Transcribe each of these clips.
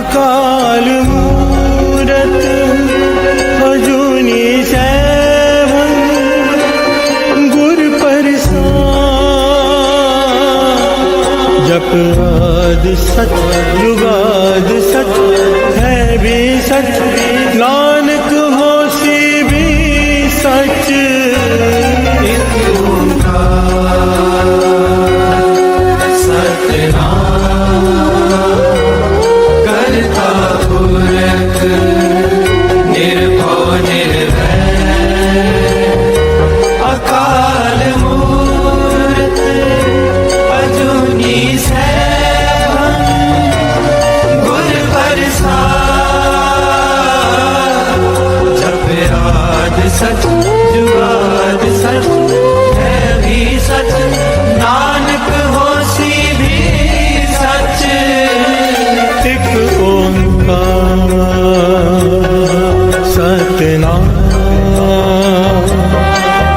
अकाल मूरत अजूनी सैभं गुर प्रसाद। जप आदि सच जुगाद सच है भी सच, नानक होसी भी सच। एक ओंकार सतनाम करता पुरख निर्भव निर्वैर। अकाल मूरत अजूनी सैभं गुर प्रसाद। जप आद सच जुगाद सच है भी सच, नानक होसी भी सच। एक ओंकार सतनाम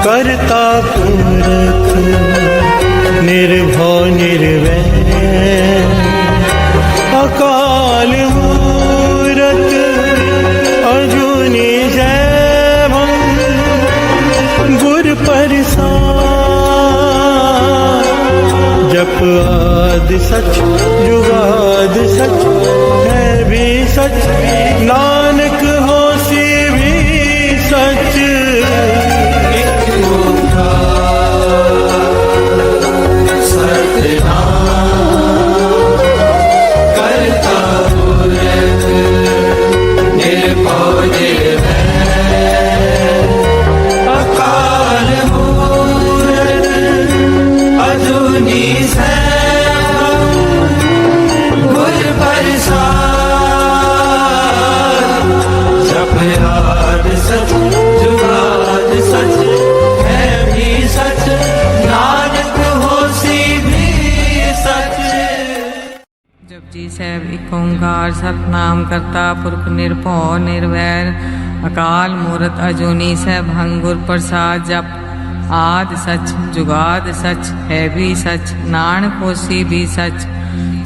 करता पुरख निर्भव निर्वैर। अकाल मूरत अजूनी सैभं गुर प्रसाद। जप आद सच जुगाद सच है भी सच, नानक होसी भी सच। एक ओंकार सतनाम करता पुरख निर्भव निर्वैर। अकाल मूरत अजूनी सैभं गुर प्रसाद। जप आद सच जुगाद सच है भी सच, नानक होसी भी सच। जपजी ਸਾਹਿਬ ਇੱਕ ਓਂਕਾਰ ਸਤਨਾਮ ਕਰਤਾ ਪੁਰਖ ਨਿਰਭਉ ਨਿਰਵੈਰ। ਅਕਾਲ ਮੂਰਤ ਅਜੂਨੀ ਸੈਭੰ ਗੁਰ ਪ੍ਰਸਾਦ। ਜਪ ਆਦ ਸਚ ਜੁਗਾਦ ਸਚ ਹੈ ਵੀ ਸਚ, ਨਾਨਕ ਹੋਸੀ ਵੀ ਸਚ।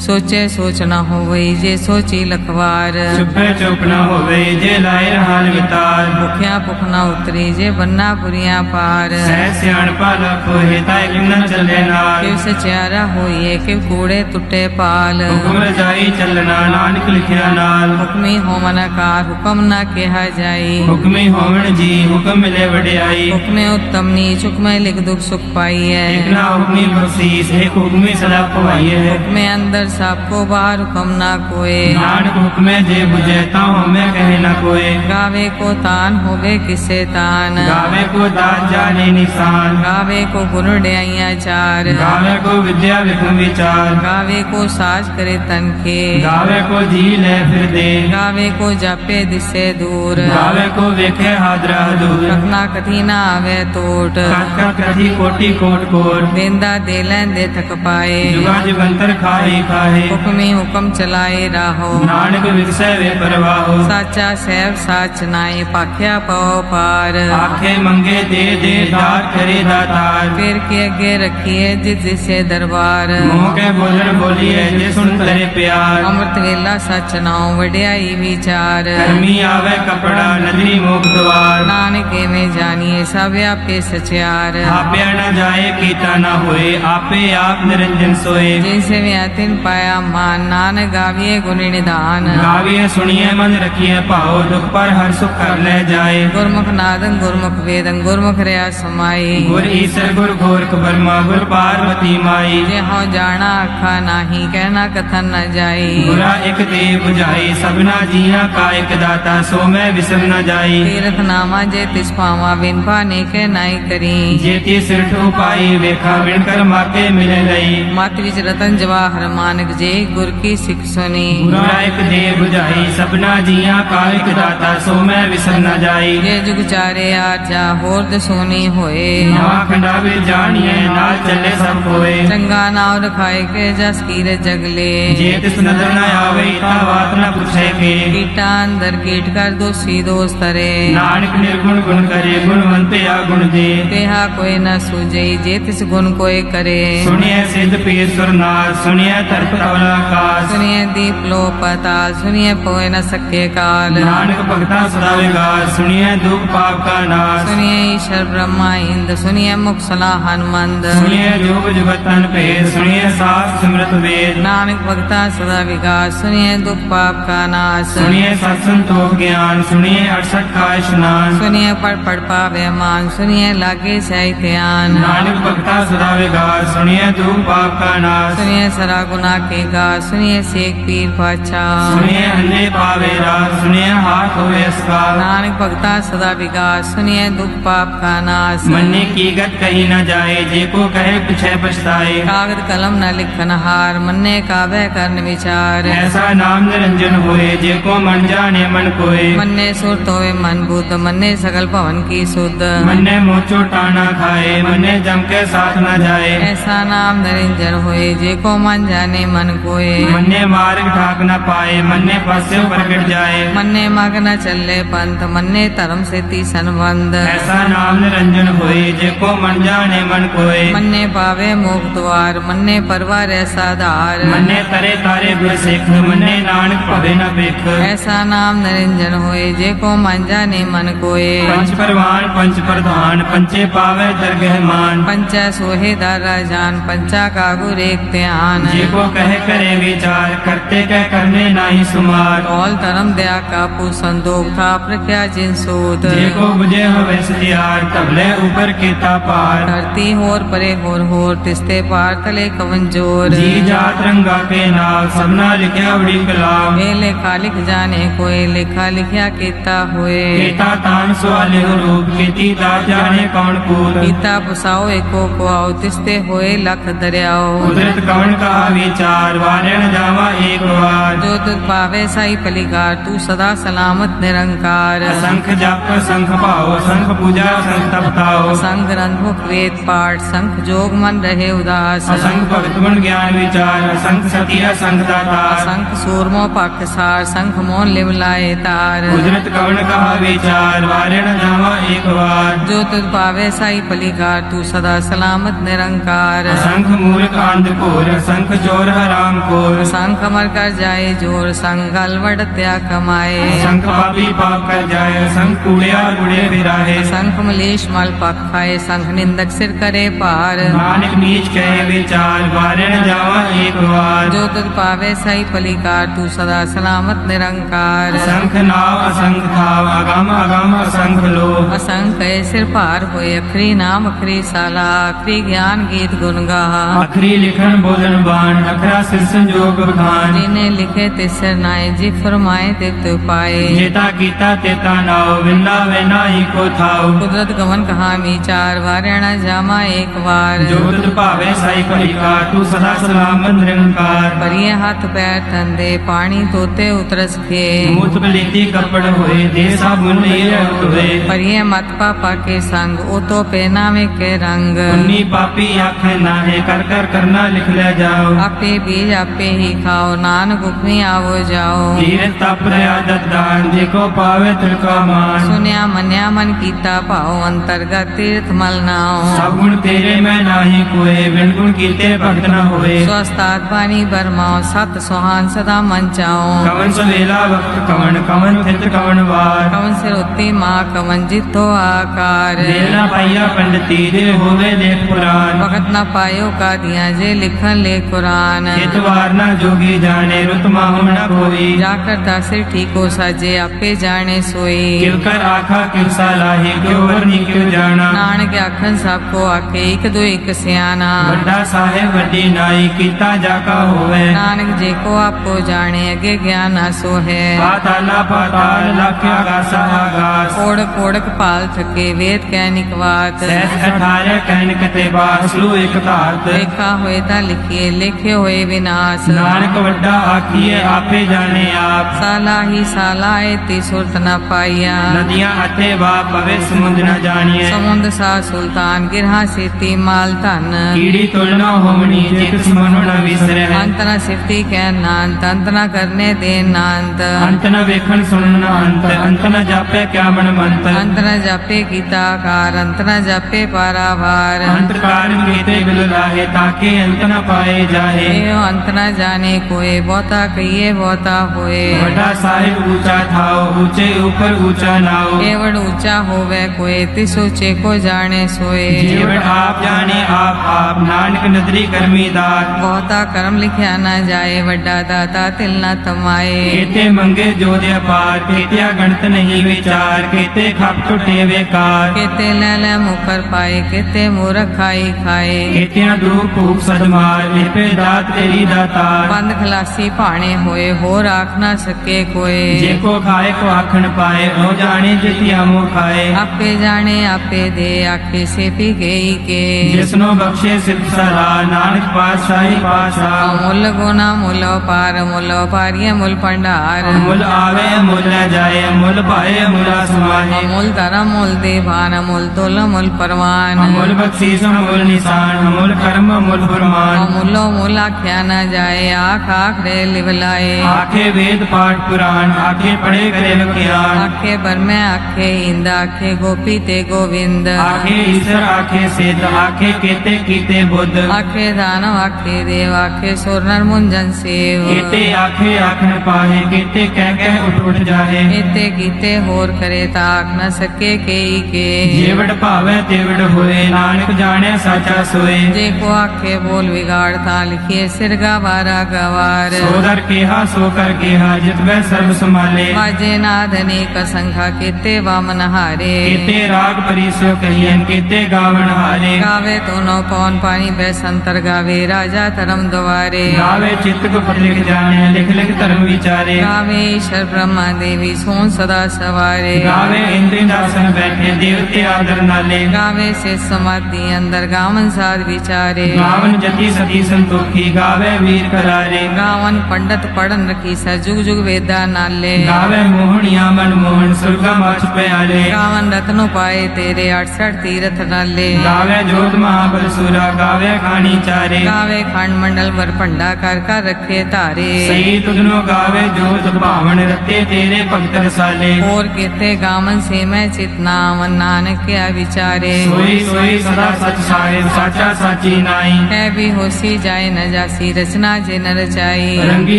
ਸੋਚੇ ਸੋਚ ਨਾ ਹੋਵਈ ਜੇ ਸੋਚੀ ਲਖਵਾਰ। ਚੁੱਪੇ ਚੁੱਪ ਨਾ ਹੋਵੇ ਜੇ ਲਾਏ ਰਹਾਨ ਵਿਤਾਰ। ਭੁਖਿਆ ਭੁਖ ਨਾ ਉਤਰੀ ਜੇ ਬੰਨਾ ਪੁਰੀਆਂ ਪਾਰ। ਸਹਿ ਸਿਆਣਪਾ ਲਖ ਹੋਏ ਤਾਂ ਇੱਕ ਨਾ ਚੱਲੇ ਨਾਲ। ਕਿਵ ਸਚਿਆਰਾ ਹੋਈਏ ਕਿਵ ਕੂੜੇ ਟੁੱਟੇ ਪਾਲ। ਹੁਕਮ ਰਜਾਈ ਚੱਲਣਾ ਨਾਨਕ ਲਿਖਿਆ ਨਾਲ। ਹੁਕਮੀ ਹੋਵਨ ਆਕਾਰ ਹੁਕਮ ਨਾ ਕਿਹਾ ਜਾਈ। ਹੁਕਮੀ ਹੋਵਣ ਜੀ ਹੁਕਮ ਮਿਲੇ ਵਡਿਆਈ। ਹੁਕਮੇ ਉੱਤਮ ਨੀਚ ਹੁਕਮੇ ਲਿਖ ਦੁਖ ਸੁਖ ਪਾਈਐ। ਇੱਕ ਨਾ ਹੁਕਮੀ ਬਖਸ਼ੀਸ ਇੱਕ ਹੁਕਮੀ ਸਦਾ ਪਵਾਈਏ। ਹੁਕਮੇ ਅੰਦਰ ਸਭ ਕੋ ਬਾਹਰ ਹੁਕਮ ਨਾ ਕੋਏ। ਨਾਨਕ ਹੁਕਮੇ ਜੇ ਬੁਝੇ ਤਾਂ ਹਉਮੈ ਕਹੇ ਨਾ ਕੋਏ। ਗਾਵੇ ਕੋ ਤਾਨ ਹੋਵੇ ਕਿਸੇ ਤਾਨ। ਗਾਵੇ ਕੋ ਦਾਤ ਜਾਣੇ ਨਿਸ਼ਾਨ। ਗਾਵੇ ਕੋ ਗੁਣ ਡਿਆਈਆਂ ਚਾਰ। ਗਾਵੇ ਕੋ ਵਿਦਿਆ ਵਿਖਮ ਵਿਚਾਰ। ਗਾਵੇ ਕੋ ਸਾਜ ਕਰੇ ਤਨ ਕੇ। ਗਾਵੇ ਕੋ ਜੀ ਲੈ ਫਿਰ ਦੇ। ਗਾਵੇ ਕੋ ਜਾਪੇ ਦਿਸੇ ਦੂਰ। ਗਾਵੇ ਕੋ ਵੇਖੇ ਹਾਦਰਾ ਦੂਰ। ਰਖਨਾ ਕਥੀ ਨਾ ਆਵੇ ਟੋਟ। ਕਥ ਕਥੀ ਕੋਟੀ ਕੋਟ ਕੋਟ। ਦੇਂਦਾ ਦੇ ਲੈਂਦੇ ਥਕ ਪਾਏ। ਜੁਗਾ ਜੁਗੰਤਰ ਖਾਹੀ ਖਾਹੇ। ਹੁਕਮੀ ਹੁਕਮ ਚਲਾਏ ਰਾਹੋ। ਨਾਨਕ ਵਿਗਸੈ ਵੇ ਪਰਵਾਹੋ। ਸਾਚਾ ਸਹਿਬ ਸਾਚ ਨਾਏ ਪਾਖਿਆ ਪਉ ਪਾਰ। ਆਖੇ ਮੰਗੇ ਦੇ ਦੇ ਦਾਤ ਕਰੇ ਦਾਤਾਰ। ਫਿਰ ਕੇ ਅੱਗੇ ਰੱਖੀਏ ਜਿਸ ਦਿਸੇ ਦਰਬਾਰ। ਮੋਹ ਕੇ ਬੋਲਣ ਬੋਲੀਏ ਜੇ ਸੁਣ ਤਰੇ ਪਿਆਰ। ਅੰਮ੍ਰਿਤ ਵੇਲਾ ਸਚ ਨਾਉ ਵਡਿਆਈ ਵਿਚਾਰ। ਕਰਮੀ ਆਵੇ ਕਪੜਾ ਨਦਰੀ ਮੋਖ ਦਵਾਰ। ਨਾਨਕ ਐਵੇਂ ਜਾਣੀਏ ਸਭ ਆਪੇ ਸਚਿਆਰ। ਆਪਿਆ ਨਾ ਜਾਏ ਕੀਤਾ ਨਾ ਹੋਏ। ਆਪੇ ਆਪ ਨਿਰੰਜਨ ਸੋਏ। ਜਿਨ ਸੇਵਿਆ ਤਿਨ ਪਾਇਆ ਮਾਨ। ਨਾਨਕ ਗਾਵੀਏ ਗੁਣ ਨਿਧਾਨ। ਗਾਵੀਏ ਸੁਣੀਏ ਮਨ ਰਖੀਏ ਭਾਉ। ਦੁਖ ਪਰ ਹਰ ਸੁਖ ਕਰ ਲੈ ਜਾਏ। ਗੁਰਮੁਖ ਨਾਦੰ ਗੁਰਮੁਖ ਵੇਦੰ ਗੁਰਮੁਖ ਰਿਆ ਸਮਾਈ। ਗੁਰ ਈਸਰ ਗੁਰ ਗੋਰਖ ਬਰਮਾ ਗੁਰ ਪਾਰਵਤੀ ਮਾਈ। ਜੇ ਹਉ ਜਾਣਾ ਆਖਾ ਨਾਹੀ ਕਹਿਣਾ ਕਥਨ ਨ ਜਾਈ। ਗੁਰਾ ਇਕ ਦੇ 부ਝਾਈ ਸਭਨਾ ਜੀਆਂ ਕਾ ਇਕ ਦਾਤਾ ਸੋ ਮੈਂ ਵਿਸਰ ਨ ਜਾਈ। ਤੀਰਥ ਨਾਮਾ ਜੇ ਤਿਸ ਪਾਵਾ ਬਿਨ ਪਾਨੇ ਕੇ ਨਾਈ ਕਰੀ। ਜੇ ਤੀ ਸਿਰ ਠੋ ਪਾਈ ਵੇਖਾ ਵਿਣ ਕਰ ਮਾਕੇ ਮਿਲੇ ਲਈ। ਮਤ ਵਿੱਚ ਰਤਨ ਜਵਾਹਰ ਮਾਨਕ ਜੇ ਗੁਰ ਕੀ ਸਿੱਖ ਸੁਣੀ। ਗੁਰਾ ਇਕ ਦੇ 부ਝਾਈ ਸਭਨਾ ਜੀਆਂ ਕਾ ਇਕ ਦਾਤਾ ਸੋ ਮੈਂ ਵਿਸਰ ਨ ਜਾਈ। ਜੇ ਜੁਗ ਚਾਰੇ ਆਜਾ ਹੋਰ ਦਸੋਨੀ ਹੋਏ। ਨਵਾਂ ਖੰਡਾ ਵੇ ਜਾਣੀਏ ਨਾਲ ਚੱਲੇ ਸਭ ਹੋਏ। ਚੰਗਾ ਨਾਮ ਰਖਾਏ ਕੇ ਜਸ ਕੀਰੇ ਜਗਲੇ। ਜੇ ਤਿਸ ਨਦਰ ਨ ਆਵੇ ਤਾਂ ਬਾਤ ਨ ਪੁੱਛੇ ਕੇ। ਕੀਟਾ ਅੰਦਰ ਕੀਟ ਕਰ ਦੋਸੀ ਦੋਸ ਤਰੇ। ਨਾਨਕ ਨਿਰਗੁਣ ਗੁਣ ਕਰੇ ਗੁਣਵੰਤੇ ਆ ਗੁਣ ਦੇ। ਤੇਹਾ ਕੋਈ ਨ ਸੂਝਈ ਜੇ ਤਿਸ ਗੁਣ ਕੋਏ ਕਰੇ। ਸੁਣਿਐ ਸਿੱਧ ਪੀਰ ਸੁਰਨਾਰ ਸੁਣਿਐ ਧਰਤ ਤਵਲਾ ਆਕਾਸ। ਸੁਣਿਏ दीप लो पताल सुनिए पोए न सके काल नानक भगता सदा विगास सुनिए दुख पाप का नाश सुनिए ईश्वर ब्रह्मा इंद सुनिए मुख सलाह हनुमंद सुनिए जोग जुगतन भेद सुनिए शास्त्र सिमरत वेद नानक भगता सदा विकास सुनिए दुख पाप का नाश सुनिए सत्संतोष ज्ञान सुनिए 68 का स्नान सुनिए पढ़ पावे मान सुनिए लागे सैत्यान नानक भगता सदा विगास सुनिए दुख पाप का नाश सुनिए सरा गुना के गा सुनिए शेख पीर पाचा सुनिए अंधे पावे रास सुनिए हाथ होवे इसका नानक भगता सदा विकास सुनिए दुख पाप का नाश मन्ने की गत कही न जाए जे को कहे पीछे पछताए कागद कलम न लिखन हार मन्ने कावे करन विचार ऐसा नाम निरंजन होए जे को मन जाने मन कोय मन्ने सुरत होवे मन बुद्ध मन्ने सकल भवन की शुद्ध मन्ने मोचो टाना खाए मन्ने जम के साथ न जाए ऐसा नाम निरंजन होए जे को मन जाने मन कोय मन्ने मार्ग ठाक न पाए मन्ने पस्यो प्रकट जाए मन्ने मग न चले पंथ मन्ने धर्म से ती संबंध ऐसा नाम निरंजन होए जे को मन जाने मन कोय मन्ने पावे मोक्ष द्वार मन्ने परवार ऐसा धार मन्ने तरे तारे गुर सिख मन्ने नानक भवे न बिख ऐसा नाम निरंजन होए जे को मन जाने मन कोय पंच परवान पंच प्रधान पंचे पावे दरगह मान पंचा सोहे दारा जान पंचा कागुर एक ध्यान जे को कहे करे विचार करते कह करने नाही सुमार कौल धर्म दया का संदोख था प्रख्या जिन सूत जे को बुझे होवे सतियार तबले ऊपर केता पार धरती होर परे होर तिस्ते पार तले कवन जोर जी जात रंगा के नाम सबना लिखया बड़ी कलाम वे लेखा लिख जाने कोई लेखा लिखया केता हुए केता तान सवाले रूप केती दात जाने कौन कूद पीता पुसाओ एको को आओ तिस्ते होए लख दरियाओ कुदरत कौन का विचार वारे न जावा एक बार जो तुझ पावे साई पलिकार तू सदा सलामत निरंकार असंख जप संख पाओ संख पूजा संख तपताओ संग ग्रंथ मुख वेद पाठ संख जोग मन रहे उदास असंख भक्त गुण ज्ञान विचार असंख सती असंख दाता संख सूरमो पख सार संख मोन लिव लाए तार कुदरत कौन कहा विचार वारे न जावा एक बार जो तुझ पावे साई पलिकार तू सदा सलामत निरंकार असंख मूर्ख अंधकोर असंख चोर हराम कोर संख मर कर जाए जोर संग अलवड़ त्या कमाए असंख पापी पाप कर जाए असंख कूड़िया गुड़े फिराहे संख मलेश मल पख खाए संख निंदक सिर करे पार नानक नीच कहे विचार वारे न जावा एक बार जो तुझ पावे साई पलिकार तू सदा सलामत निरंकार असंख नाव असंख थाव अगम अगम असंख लो असंख सिर पार होए अखरी नाम अखरी साला अखरी ज्ञान गीत गुण गा अखरी लिखन बोलन बाण अखरा सिर संजोग बखान जिन्हें लिखे तिसर नाय जी फरमाए तित पाए जेता कीता तेता नाव विंदा वेना ही को थाव कुदरत गमन कहा विचार वारणा जामा एक बार जो तुझ भावे साई पलिका तू सदा सलामत निरंकार परिये हाथ पैर तंदे पानी तोते उतरस खे मूत बलेती कपड़ होए दे साबुन नीर हुए परिये मत पापा के संग ओ तो पहनावे के रंग उन्नी पापी आँख नाहे कर कर करना लिख ले जाओ आपे बीज आपे ही खाओ नानक उपमी आवो जाओ धीर तप आदत दान जेको पावे तिलका मान सुनिया मन्या मन कीता पाओ अंतर्गत तीर्थ मल नाओ सब गुण तेरे में नाही कोए बिन गुण कीते भक्त न होए स्वस्थात पानी बरमाओ सत सुहान सदा मन चाओ कवन सवेला वक्त कवन कवन थित कवन वार कवन सिर उत्ती माँ कवन जितो आकार देर न पाइया पंडिती दे होवे देख पुराण वक्त न पायो का दिया जे लिखन ले कुरान चितवार न जोगी जाने रुत माहु न कोई जाकर दासिर ठीको साजे आपे जाने सोई किव कर आखा किव सालाही क्यों वरनी क्यों जाना नानक आखन सबको आके एक दो एक सियाना बड़ा साहेब वड्डी नाई कीता जाका होवे नानक जे को आपको जाने अगे ज्ञान आसो है पाताला पाताल लख्या आगासा आगास कोड़ कोड़क पाल थके वेद कैनिक वात सहस 18 कहन कते बासलू एक धात लिखा होए ता लिखिए लिखे होए विनाश नानक वड्डा आखिए आपे जाने आप साला ही साला ती सुरत न पाइया नदियां अते बा पवे समुद्र न जानिए समुद्र सा सुल्तान गिरहा सेती माल धन कीड़ी तुलना होमनी जे किस मनो न विसरे अंत न सिफती कै नांत अंत न करने दे नांत अंत न वेखन सुनन अंत न जापे क्या मन मंत अंत न जापे गीता कार अंत न जापे पारावार अंत कार कीते बिल लाहे ताके अंत न पाए जाहे एवं अंत न जाने को होए, बहुता कहिए बहुता होए। वड्डा साहिब ऊंचा थाओ, ऊंचे ऊपर ऊंचा नाओ। केवड़ ऊंचा होवे कोई, तिस ऊंचे को जाने सोए। जेवड़ आप जाने आप नानक नदरी करमी दात। बहुता कर्म लिखिया न जाए, वड्डा दाता तिल न तमाए। केते मंगे जोधे अपार, केतिया गणत नहीं विचार। केते खप टुटे बेकार, केते ले मुकर पाए, केते मूरख खाई खाए। केतिया दूर भूख सदमार, लिपे दात तेरी दातार। बंद खलासी भाणे होए, हो राख न सके कोए। जेको खाए को आखन पाए, ओ जाने जितिया मुँह खाए। आपे जाने आपे दे, आखे से पी गई के। जिसनो बख्शे सिद्ध सरा, नानक पातशाही पातशाह। मुल गुना मुल पार, मुल पारिय मुल भंडार। मुल आवे मुल न जाए, मुल पाए मुला समाये। अमूल धर्म मूल देवान, अमूल तुल मूल परवान। अमूल बख्शीस अमूल निशान, अमूल कर्म अमूल फरमान। अमूलो मूल आख्या न जाए, आख आख रे लिवलाए। आखे वेद पाठ पुराण, आखे पढ़े करे ज्ञान। आखे बर में आखे इंद, आखे गोपी ते गोविंद। आखे ईश्वर आखे सिद्ध, आखे केते कीते बुद्ध। आखे दानव आखे देव, आखे सुर नर मुंजन सेव। केते आखे आखन पाहे, केते कह उठ जाहे। एते कीते होर करे, ताक न सके केई के। जेवड़ भावे तेवड़ होए, नानक जाने साचा सोए। जे को आखे बोल बिगाड़, ता लिखिए सिर गवारा गवार। सोदर केहा सो कर केहा, जित वह सर्व संभाले। बाजे नाद अनेक संख्या, केते वामन हारे। केते राग परिसो कहियन, केते गावन हारे। गावे दोनों पौन पानी बैसंतर, गावे राजा धर्म द्वारे। गावे चित्त को पढ़ लिख जाने, लिख लिख धर्म विचारे। गावे ईश्वर ब्रह्मा देवी, सोन सदा सवारे। गावे इंद्र दासन बैठे, देवते आदर नाले। गावे से समाधि अंदर, गावन साध विचारे। गावन जति सती संतोखी, गावे वीर करारे। गावन पंडित पढ़न रखी, स जुग जुग वेदा नाले। गावे मोहनिया मनमोहन, सुरगा मछ प्याले। गावन रत्नो पाए तेरे, 68 तीरथ नाले। गावे जोत महाबल सुरा, गावे खानी चारे। गावे खंड मंडल वर पंडा, कर रखे तारे। सही तुधनो गावे जोत भावन, रते तेरे भक्त रसाले। और केते गावन से मैं चितनावन, नानक क्या विचारे। सोई सोई सदा सच साहिब, साचा साची नाई। है भी होसी जाए न जासी, रचना जे न रचाई। रंगी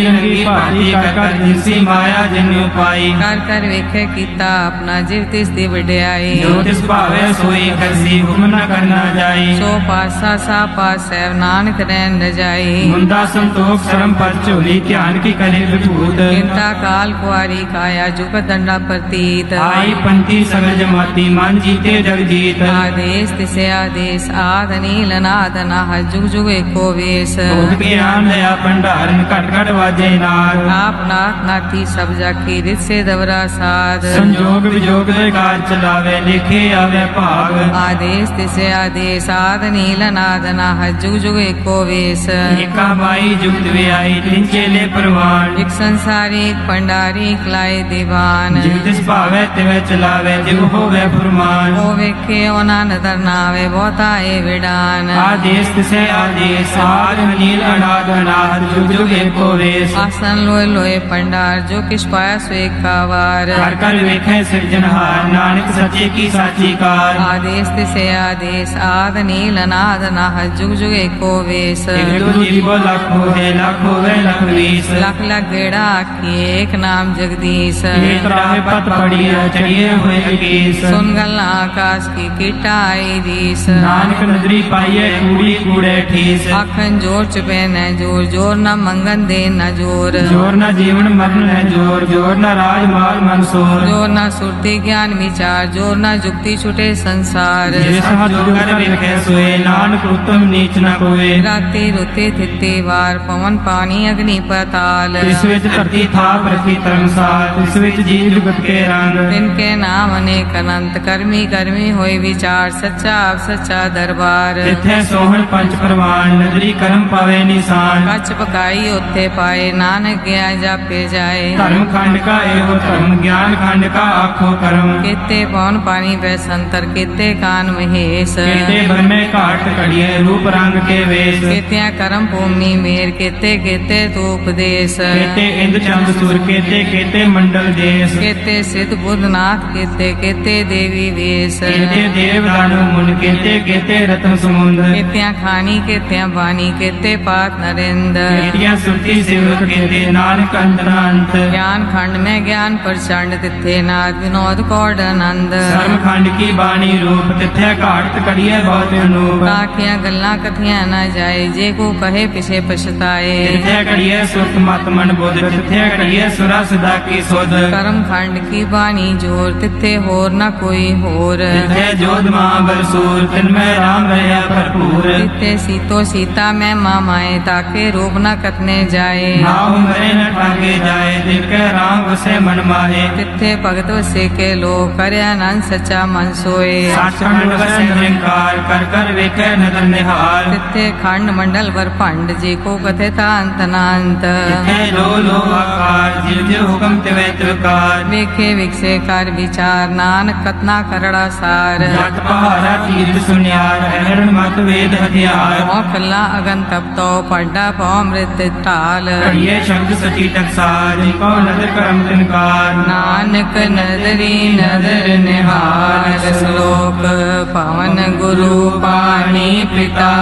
रंगी भांति कर जिनसी माया जिन्यू पाई। कर वेखे कीता अपना, जीव तिस दी वड्याई। जो तिस भावे सोई करसी, हुक्म न करना जाई। सो पासा सा पास है, नानक रैन न जाई। मुंदा संतोख शरम पर चोली, ध्यान की करे विभूत। चिंता काल कुआरी काया, जुग दंडा प्रतीत। आई पंथी सगल जमाती, मान जीते जग जीत। आदेश तिसे आदेश, आद नील नाद नाह, जुग जुग एको वेश। भोग ज्ञान दया भंडारन, घट घट वाजे नाद। आप नाथ नाथी सब जाकी, रित से दवरा साध। संजोग विजोग दे कार चलावे, लिखे आवे भाग। आदेश तिसे आदेश, आद नील नाद नाह, जुग जुग एको वेश। एका बाई जुगत व्याई, तिन चेले परवान। एक संसारी एक पंडारी, एक लाए दीवान। जिव तिस भावे तिवे चलावे, जिव होवे फुरमान। ओ वेखे ओना नदर नावे, बहुता ए विडान। आदेश तिसे आदेश, आद नील अनाद अनाद, जुग जुग एको वेश। आसन लोए लोए पंडार, जो किस पाया सो एक कावार। कर कर वेखे सिरजनहार, नानक सच्चे की साची कार। आदेश तिसे आदेश, आद नील नाद नाह, जुग जुग एको वेश। एक दो जीवो लाख होए, लाख होवे लख वीस। लख लख गेड़ा आखी, एक नाम जगदीश। एक राह पत पड़िया, चढ़िए हुए अकीस। सुन गल्ला आकाश की, कीटा आई दीस। नानक नदरी पाइये, कूड़ी कूड़े ठीस। आखन जोर चुपे न जोर, जोर न मंगन दे न जोर। जोर न जीवन मरण है जोर, जोर न राज माल मनसोर। जोर न सुरती ज्ञान विचार, जोर न जुक्ति छुटे संसार। जैसा जोगर वेखे सोए, नानक उत्तम नीच न कोए। राते रुते थिते वार, पवन पानी अग्नि पताल। इस विच धरती थाप रखी धर्मसाल, इस विच जीव जुगत के रंग। तिनके नाम अनेक अनंत, करमी करमी होए विचार, सच्चा आप सच्चा दरबार। इत्थे सोहन पंच परवान, नदरी करम पावे निशान। कच पकाई उत्थे पाए, नानक गया जापे जाए। धर्म खंड का एवं धर्म, ज्ञान खंड का आखो कर्म। केते पवन पानी बैसंतर, केते कान महेश। केते भर में घाट कड़िए, रूप रंग के वेश। केत्या करम भूमि मेर, केते केते तो उपदेश। केते इंद्र चंद सुर, केते केते मंडल देश। केते सिद्ध बुद्ध नाथ, केते केते देवी वेश। केते देव दानव मुन, केते केते रत्न समुंद। केत्या खानी केत्या बानी, केते पात नरेंद्र। केतिया सुनिया सुरती सेवक कहते नानक अंतनांत। ज्ञान खंड में ज्ञान प्रचंड तिथे नाद विनोद कौड आनंद। धर्म खंड की बाणी रूप तिथे घाट करिए बहुत अनूप। काखियां गल्लां कथियां न जाए जे को कहे पिछे पछताए। तिथे करिए सुरत मत मन बुध तिथे करिए सुरा सदा की सुध। कर्म खंड की बाणी जोर तिथे होर न कोई होर। तिथे जोध महाबल सूर तिनमें राम रहा भरपूर। तिथे सीतो सीता में मामाए ताके रूप न कतने जाए। नाव मरे न ठाके जाए तिनके राम वसे मन माहे। तिथे भगत वसे के लोग करे आनंद सच्चा मन सोए। साक्षात वसे निरंकार कर कर वेखे नदन निहार। तिथे खंड मंडल वर भंड जी को कथे था अंत नांत। तिथे लो आकार जिव जिव हुक्म तिवे त्रिकार। वेखे विकसे कर विचार नानक कतना करड़ा सार। जट पहाड़ा तीर्थ सुनियार हरण मत वेद हथियार। मोह कल्ला अगन तप तो पड्डा पौ मृत टाल। करिए शब्द सची टकसार जिको नदर करम तिनकार। नानक नदरी नदर निहार। श्लोक पवन गुरु पाणी पिता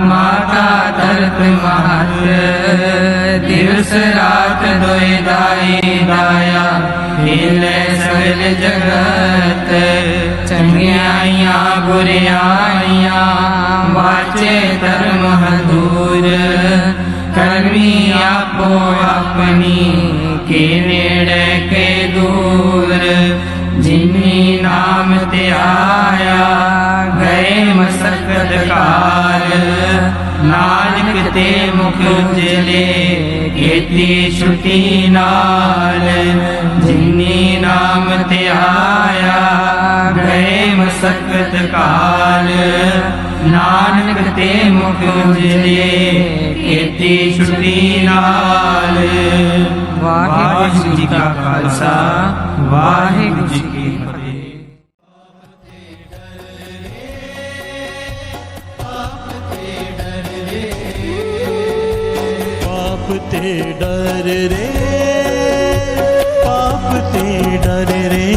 माता धरत महत। दिवस रात दोय दाई दाया हिले सगल जगत। चंगियाइया बुरियाइया वाचे धर्म दूर। करनी आपो अपनी के नेड़े के दूर। जिन्नी नाम ते आया गए मसकत काल। नानक ते मुख उजले खेती छुटी नाल। जिन्नी नाम ते आया गए मसकत काल। नानक ते मुख उजले खेती छुटी नाल। वाहिगुरु जी का खालसा वाहिगुरु जी की फतेह। पाप ते डर रे पाप ते डर रे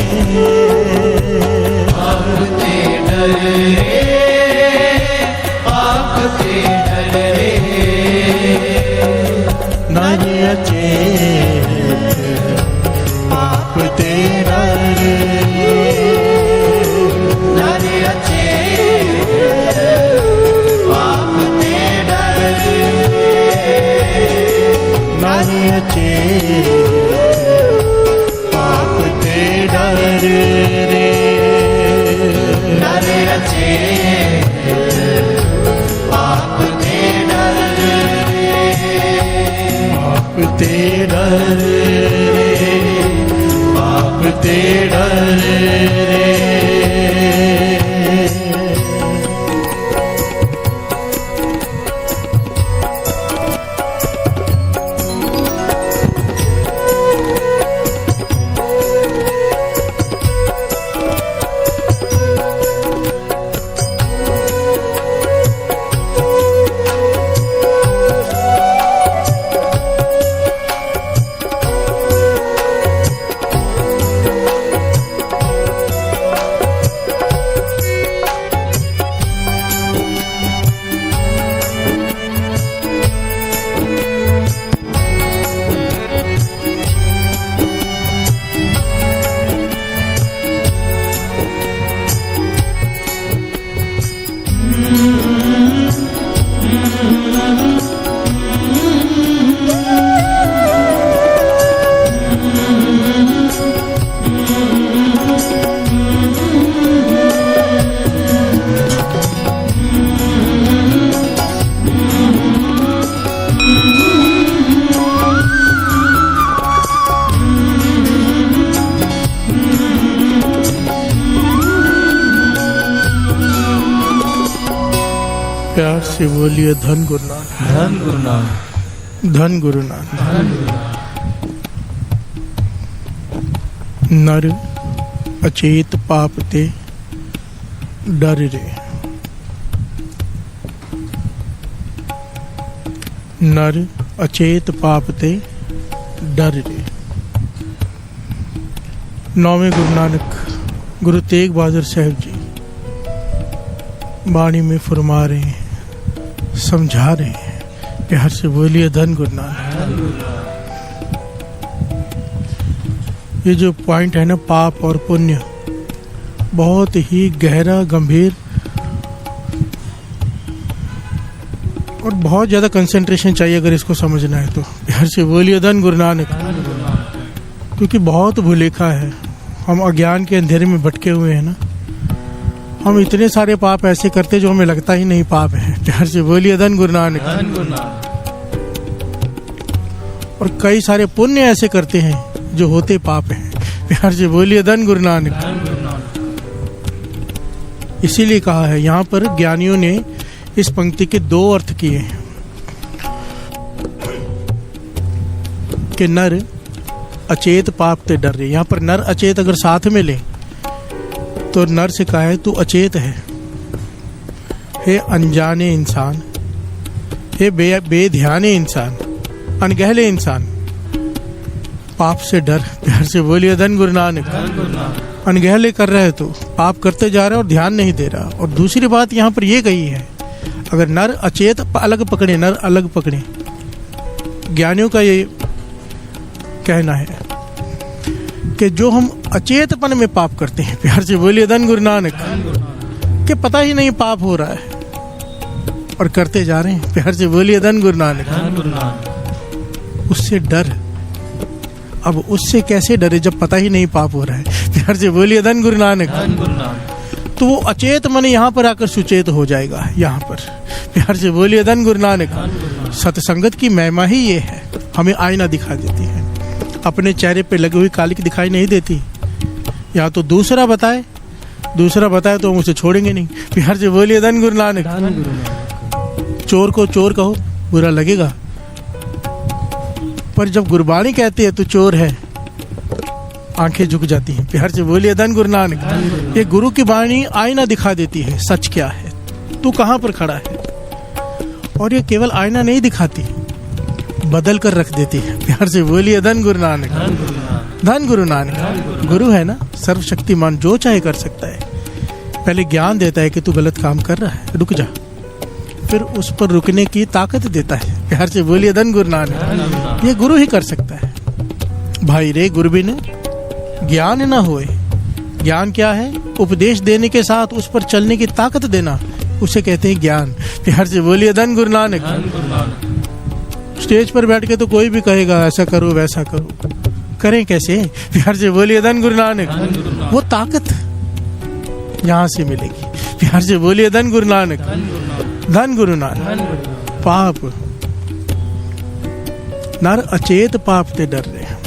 पाप ते डर रे पाप ते डर रे। नर अचेत पाप ते डर रे नर अचेत पाप ते डर रे। नर अचेत पाप ते डर रे नर अचेत पाप ते डर रे। पाप ते डर रे पाप ते डर रे। प्यार से बोलिए धन गुरु नानक। धन गुरु नानक धन गुरु नानक। धन गुरु नानक। नर अचेत पाप ते डर रे। नर अचेत पाप ते डर रे। नौवें गुरु नानक गुरु तेग बहादुर साहब जी वाणी में फरमा रहे हैं, समझा रहे हैं प्यार से बोलिए धन गुरु नानक। ये जो पॉइंट है ना, पाप और पुण्य, बहुत ही गहरा, गंभीर और बहुत ज्यादा कंसंट्रेशन चाहिए अगर इसको समझना है तो। प्यार से बोलिए धन गुरु नानक। क्योंकि बहुत भूलेखा है, हम अज्ञान के अंधेरे में भटके हुए हैं ना। हम इतने सारे पाप ऐसे करते जो हमें लगता ही नहीं पाप है। प्यार से बोलिए धन गुरु नानक। और कई सारे पुण्य ऐसे करते हैं जो होते पाप हैं। प्यार से बोलिए धन गुरु नानक। इसीलिए कहा है यहाँ पर ज्ञानियों ने इस पंक्ति के दो अर्थ किए हैं कि नर अचेत पाप ते डर रहे। यहाँ पर नर अचेत अगर साथ में ले तो नर से कहा है तू अचेत है, हे अनजाने इंसान, हे बेध्याने इंसान, अनगहले इंसान, पाप से डर। प्यार से बोलिए धन गुरु नानक। अनगहले कर रहे तो पाप करते जा रहे और ध्यान नहीं दे रहा। और दूसरी बात यहाँ पर यह कही है, अगर नर अचेत अलग पकड़े, नर अलग पकड़े, ज्ञानियों का ये कहना है कि जो हम अचेतपन में पाप करते हैं, प्यार से बोलिए धन गुरु नानक, कि पता ही नहीं पाप हो रहा है और करते जा रहे हैं। प्यार से बोलिए धन गुरु नानक। उससे डर। अब उससे कैसे डरे जब पता ही नहीं पाप हो रहा है। प्यार से बोलिए धन गुरु नानक। तो वो अचेत मन यहाँ पर आकर सुचेत हो जाएगा। यहाँ पर प्यार से बोलिए धन गुरु नानक। सत्संगत की महिमा ही ये है, हमें आईना दिखा देती है, अपने चेहरे पे लगी हुई कालिक दिखाई नहीं देती। या तो दूसरा बताए तो हम उसे छोड़ेंगे नहीं। प्यार से बोलिए धन गुरु नानक। चोर को चोर कहो, बुरा लगेगा, पर जब गुरबाणी कहती है तू चोर है, आंखें झुक जाती हैं। प्यार से बोलिए धन गुरु नानक। ये गुरु की वाणी आईना दिखा देती है, सच क्या है, तू कहाँ पर खड़ा है। और ये केवल आईना नहीं दिखाती, बदल कर रख देती है। प्यार से बोलिए धन गुरु नानक। धन गुरु नानक। गुरु है ना, सर्वशक्तिमान, जो चाहे कर सकता है। पहले ज्ञान देता है कि तू गलत काम कर रहा है, रुक जा, फिर उस पर रुकने की ताकत देता है। प्यार से बोलिए धन गुरु नानक। ये गुरु ही कर सकता है। भाई रे गुरु बिन ज्ञान ना होए। ज्ञान क्या है? उपदेश देने के साथ उस पर चलने की ताकत देना, उसे कहते हैं ज्ञान। प्यार से बोलिए धन गुरु नानक। स्टेज पर बैठ के तो कोई भी कहेगा ऐसा करो वैसा करो, करें कैसे? प्यार से बोलिए धन गुरु नानक। वो ताकत यहाँ से मिलेगी। प्यार से बोलिए धन गुरु नानक। धन गुरु नानक। पाप नर अचेत पाप ते डर रहे हैं।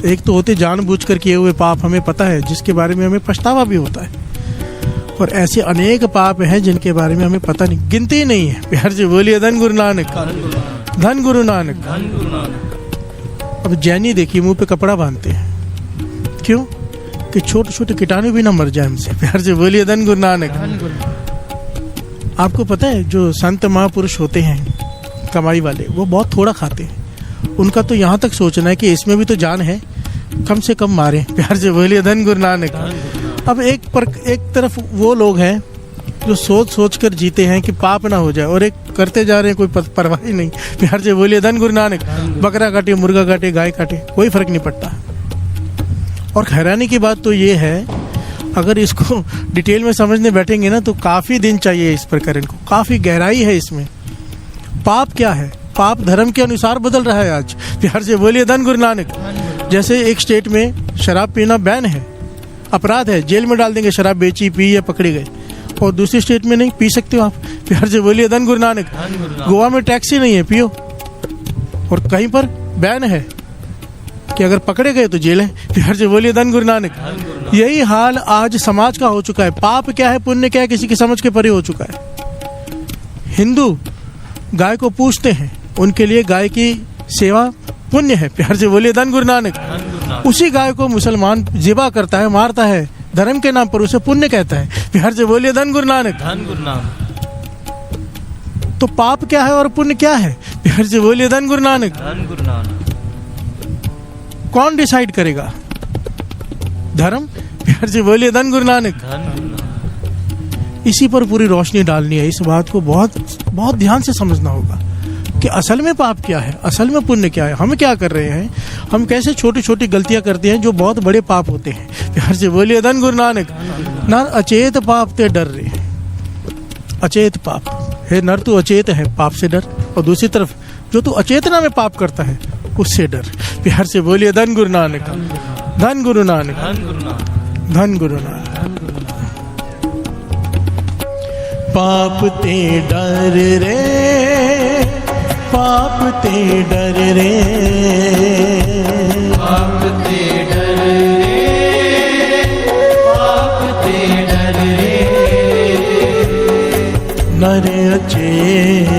एक तो होते जानबूझकर किए हुए पाप, हमें पता है, जिसके बारे में हमें पछतावा भी होता है। और ऐसे अनेक पाप हैं जिनके बारे में हमें पता नहीं, गिनती नहीं है। प्यार से बोलिए धन गुरु नानक। धन गुरु नानक। अब जैनी देखिए मुंह पे कपड़ा बांधते हैं, क्यों? कि छोटे छोटे कीटाणु भी ना मर जाए हमसे। प्यार से बोलिए धन गुरु नानक। आपको पता है जो संत महापुरुष होते हैं कमाई वाले, वो बहुत थोड़ा खाते हैं। उनका तो यहाँ तक सोचना है कि इसमें भी तो जान है, कम से कम मारे। प्यार से बोलिए धन गुरु नानक। अब एक तरफ वो लोग हैं जो सोच कर जीते हैं कि पाप ना हो जाए, और एक करते जा रहे हैं, कोई परवाह ही नहीं। प्यार से बोलिए धन गुरु नानक। बकरा काटे, मुर्गा काटे, गाय काटे, कोई फर्क नहीं पड़ता। और हैरानी की बात तो ये है, अगर इसको डिटेल में समझने बैठेंगे ना तो काफी दिन चाहिए इस प्रकरण को, काफी गहराई है इसमें। पाप क्या है? पाप धर्म के अनुसार बदल रहा है आज। प्यार से बोलिए धन गुरु नानक। जैसे एक स्टेट में शराब पीना बैन है, अपराध है, जेल में डाल देंगे, शराब बेची, पी या पकड़े गए। और दूसरी स्टेट में नहीं पी सकते हो आप। प्यार से बोलिए धन गुरु नानक। गोवा में टैक्स ही नहीं है, पियो। और कहीं पर बैन है कि अगर पकड़े गए तो जेल है। प्यार से बोलिए धन गुरु नानक। यही हाल आज समाज का हो चुका है। पाप क्या है, पुण्य क्या है, किसी की समझ के परे हो चुका है। हिंदू गाय को पूजते हैं, उनके लिए गाय की सेवा पुण्य है। प्यार से बोलिए धन गुरु नानक। उसी गाय को मुसलमान जिबा करता है, मारता है धर्म के नाम पर, उसे पुण्य कहता है। प्यार से बोलिए धन गुरु नानक। तो पाप क्या है और पुण्य क्या है? प्यार से बोलिए धन गुरु नानक। कौन डिसाइड करेगा? धर्म। प्यार से बोलिए धन गुरु नानक। इसी पर पूरी रोशनी डालनी है। इस बात को बहुत बहुत ध्यान से समझना होगा। कि असल में पाप क्या है, असल में पुण्य क्या है, हम क्या कर रहे हैं, हम कैसे छोटी छोटी गलतियां करते हैं जो बहुत बड़े पाप होते हैं। प्यार से बोलिए धन गुरु नानक। ना अचेत पाप ते डर रहे, अचेत पाप है नर, तू अचेत है पाप से डर, और दूसरी तरफ जो तू अचेतना में पाप करता है उससे डर। प्यार से बोलिए धन गुरु नानक, धन गुरु नानक, धन गुरु नानक। पाप ते डर रे, पाप ते डर रे, पाप ते डर रे, पाप ते डर रे, नर अचेत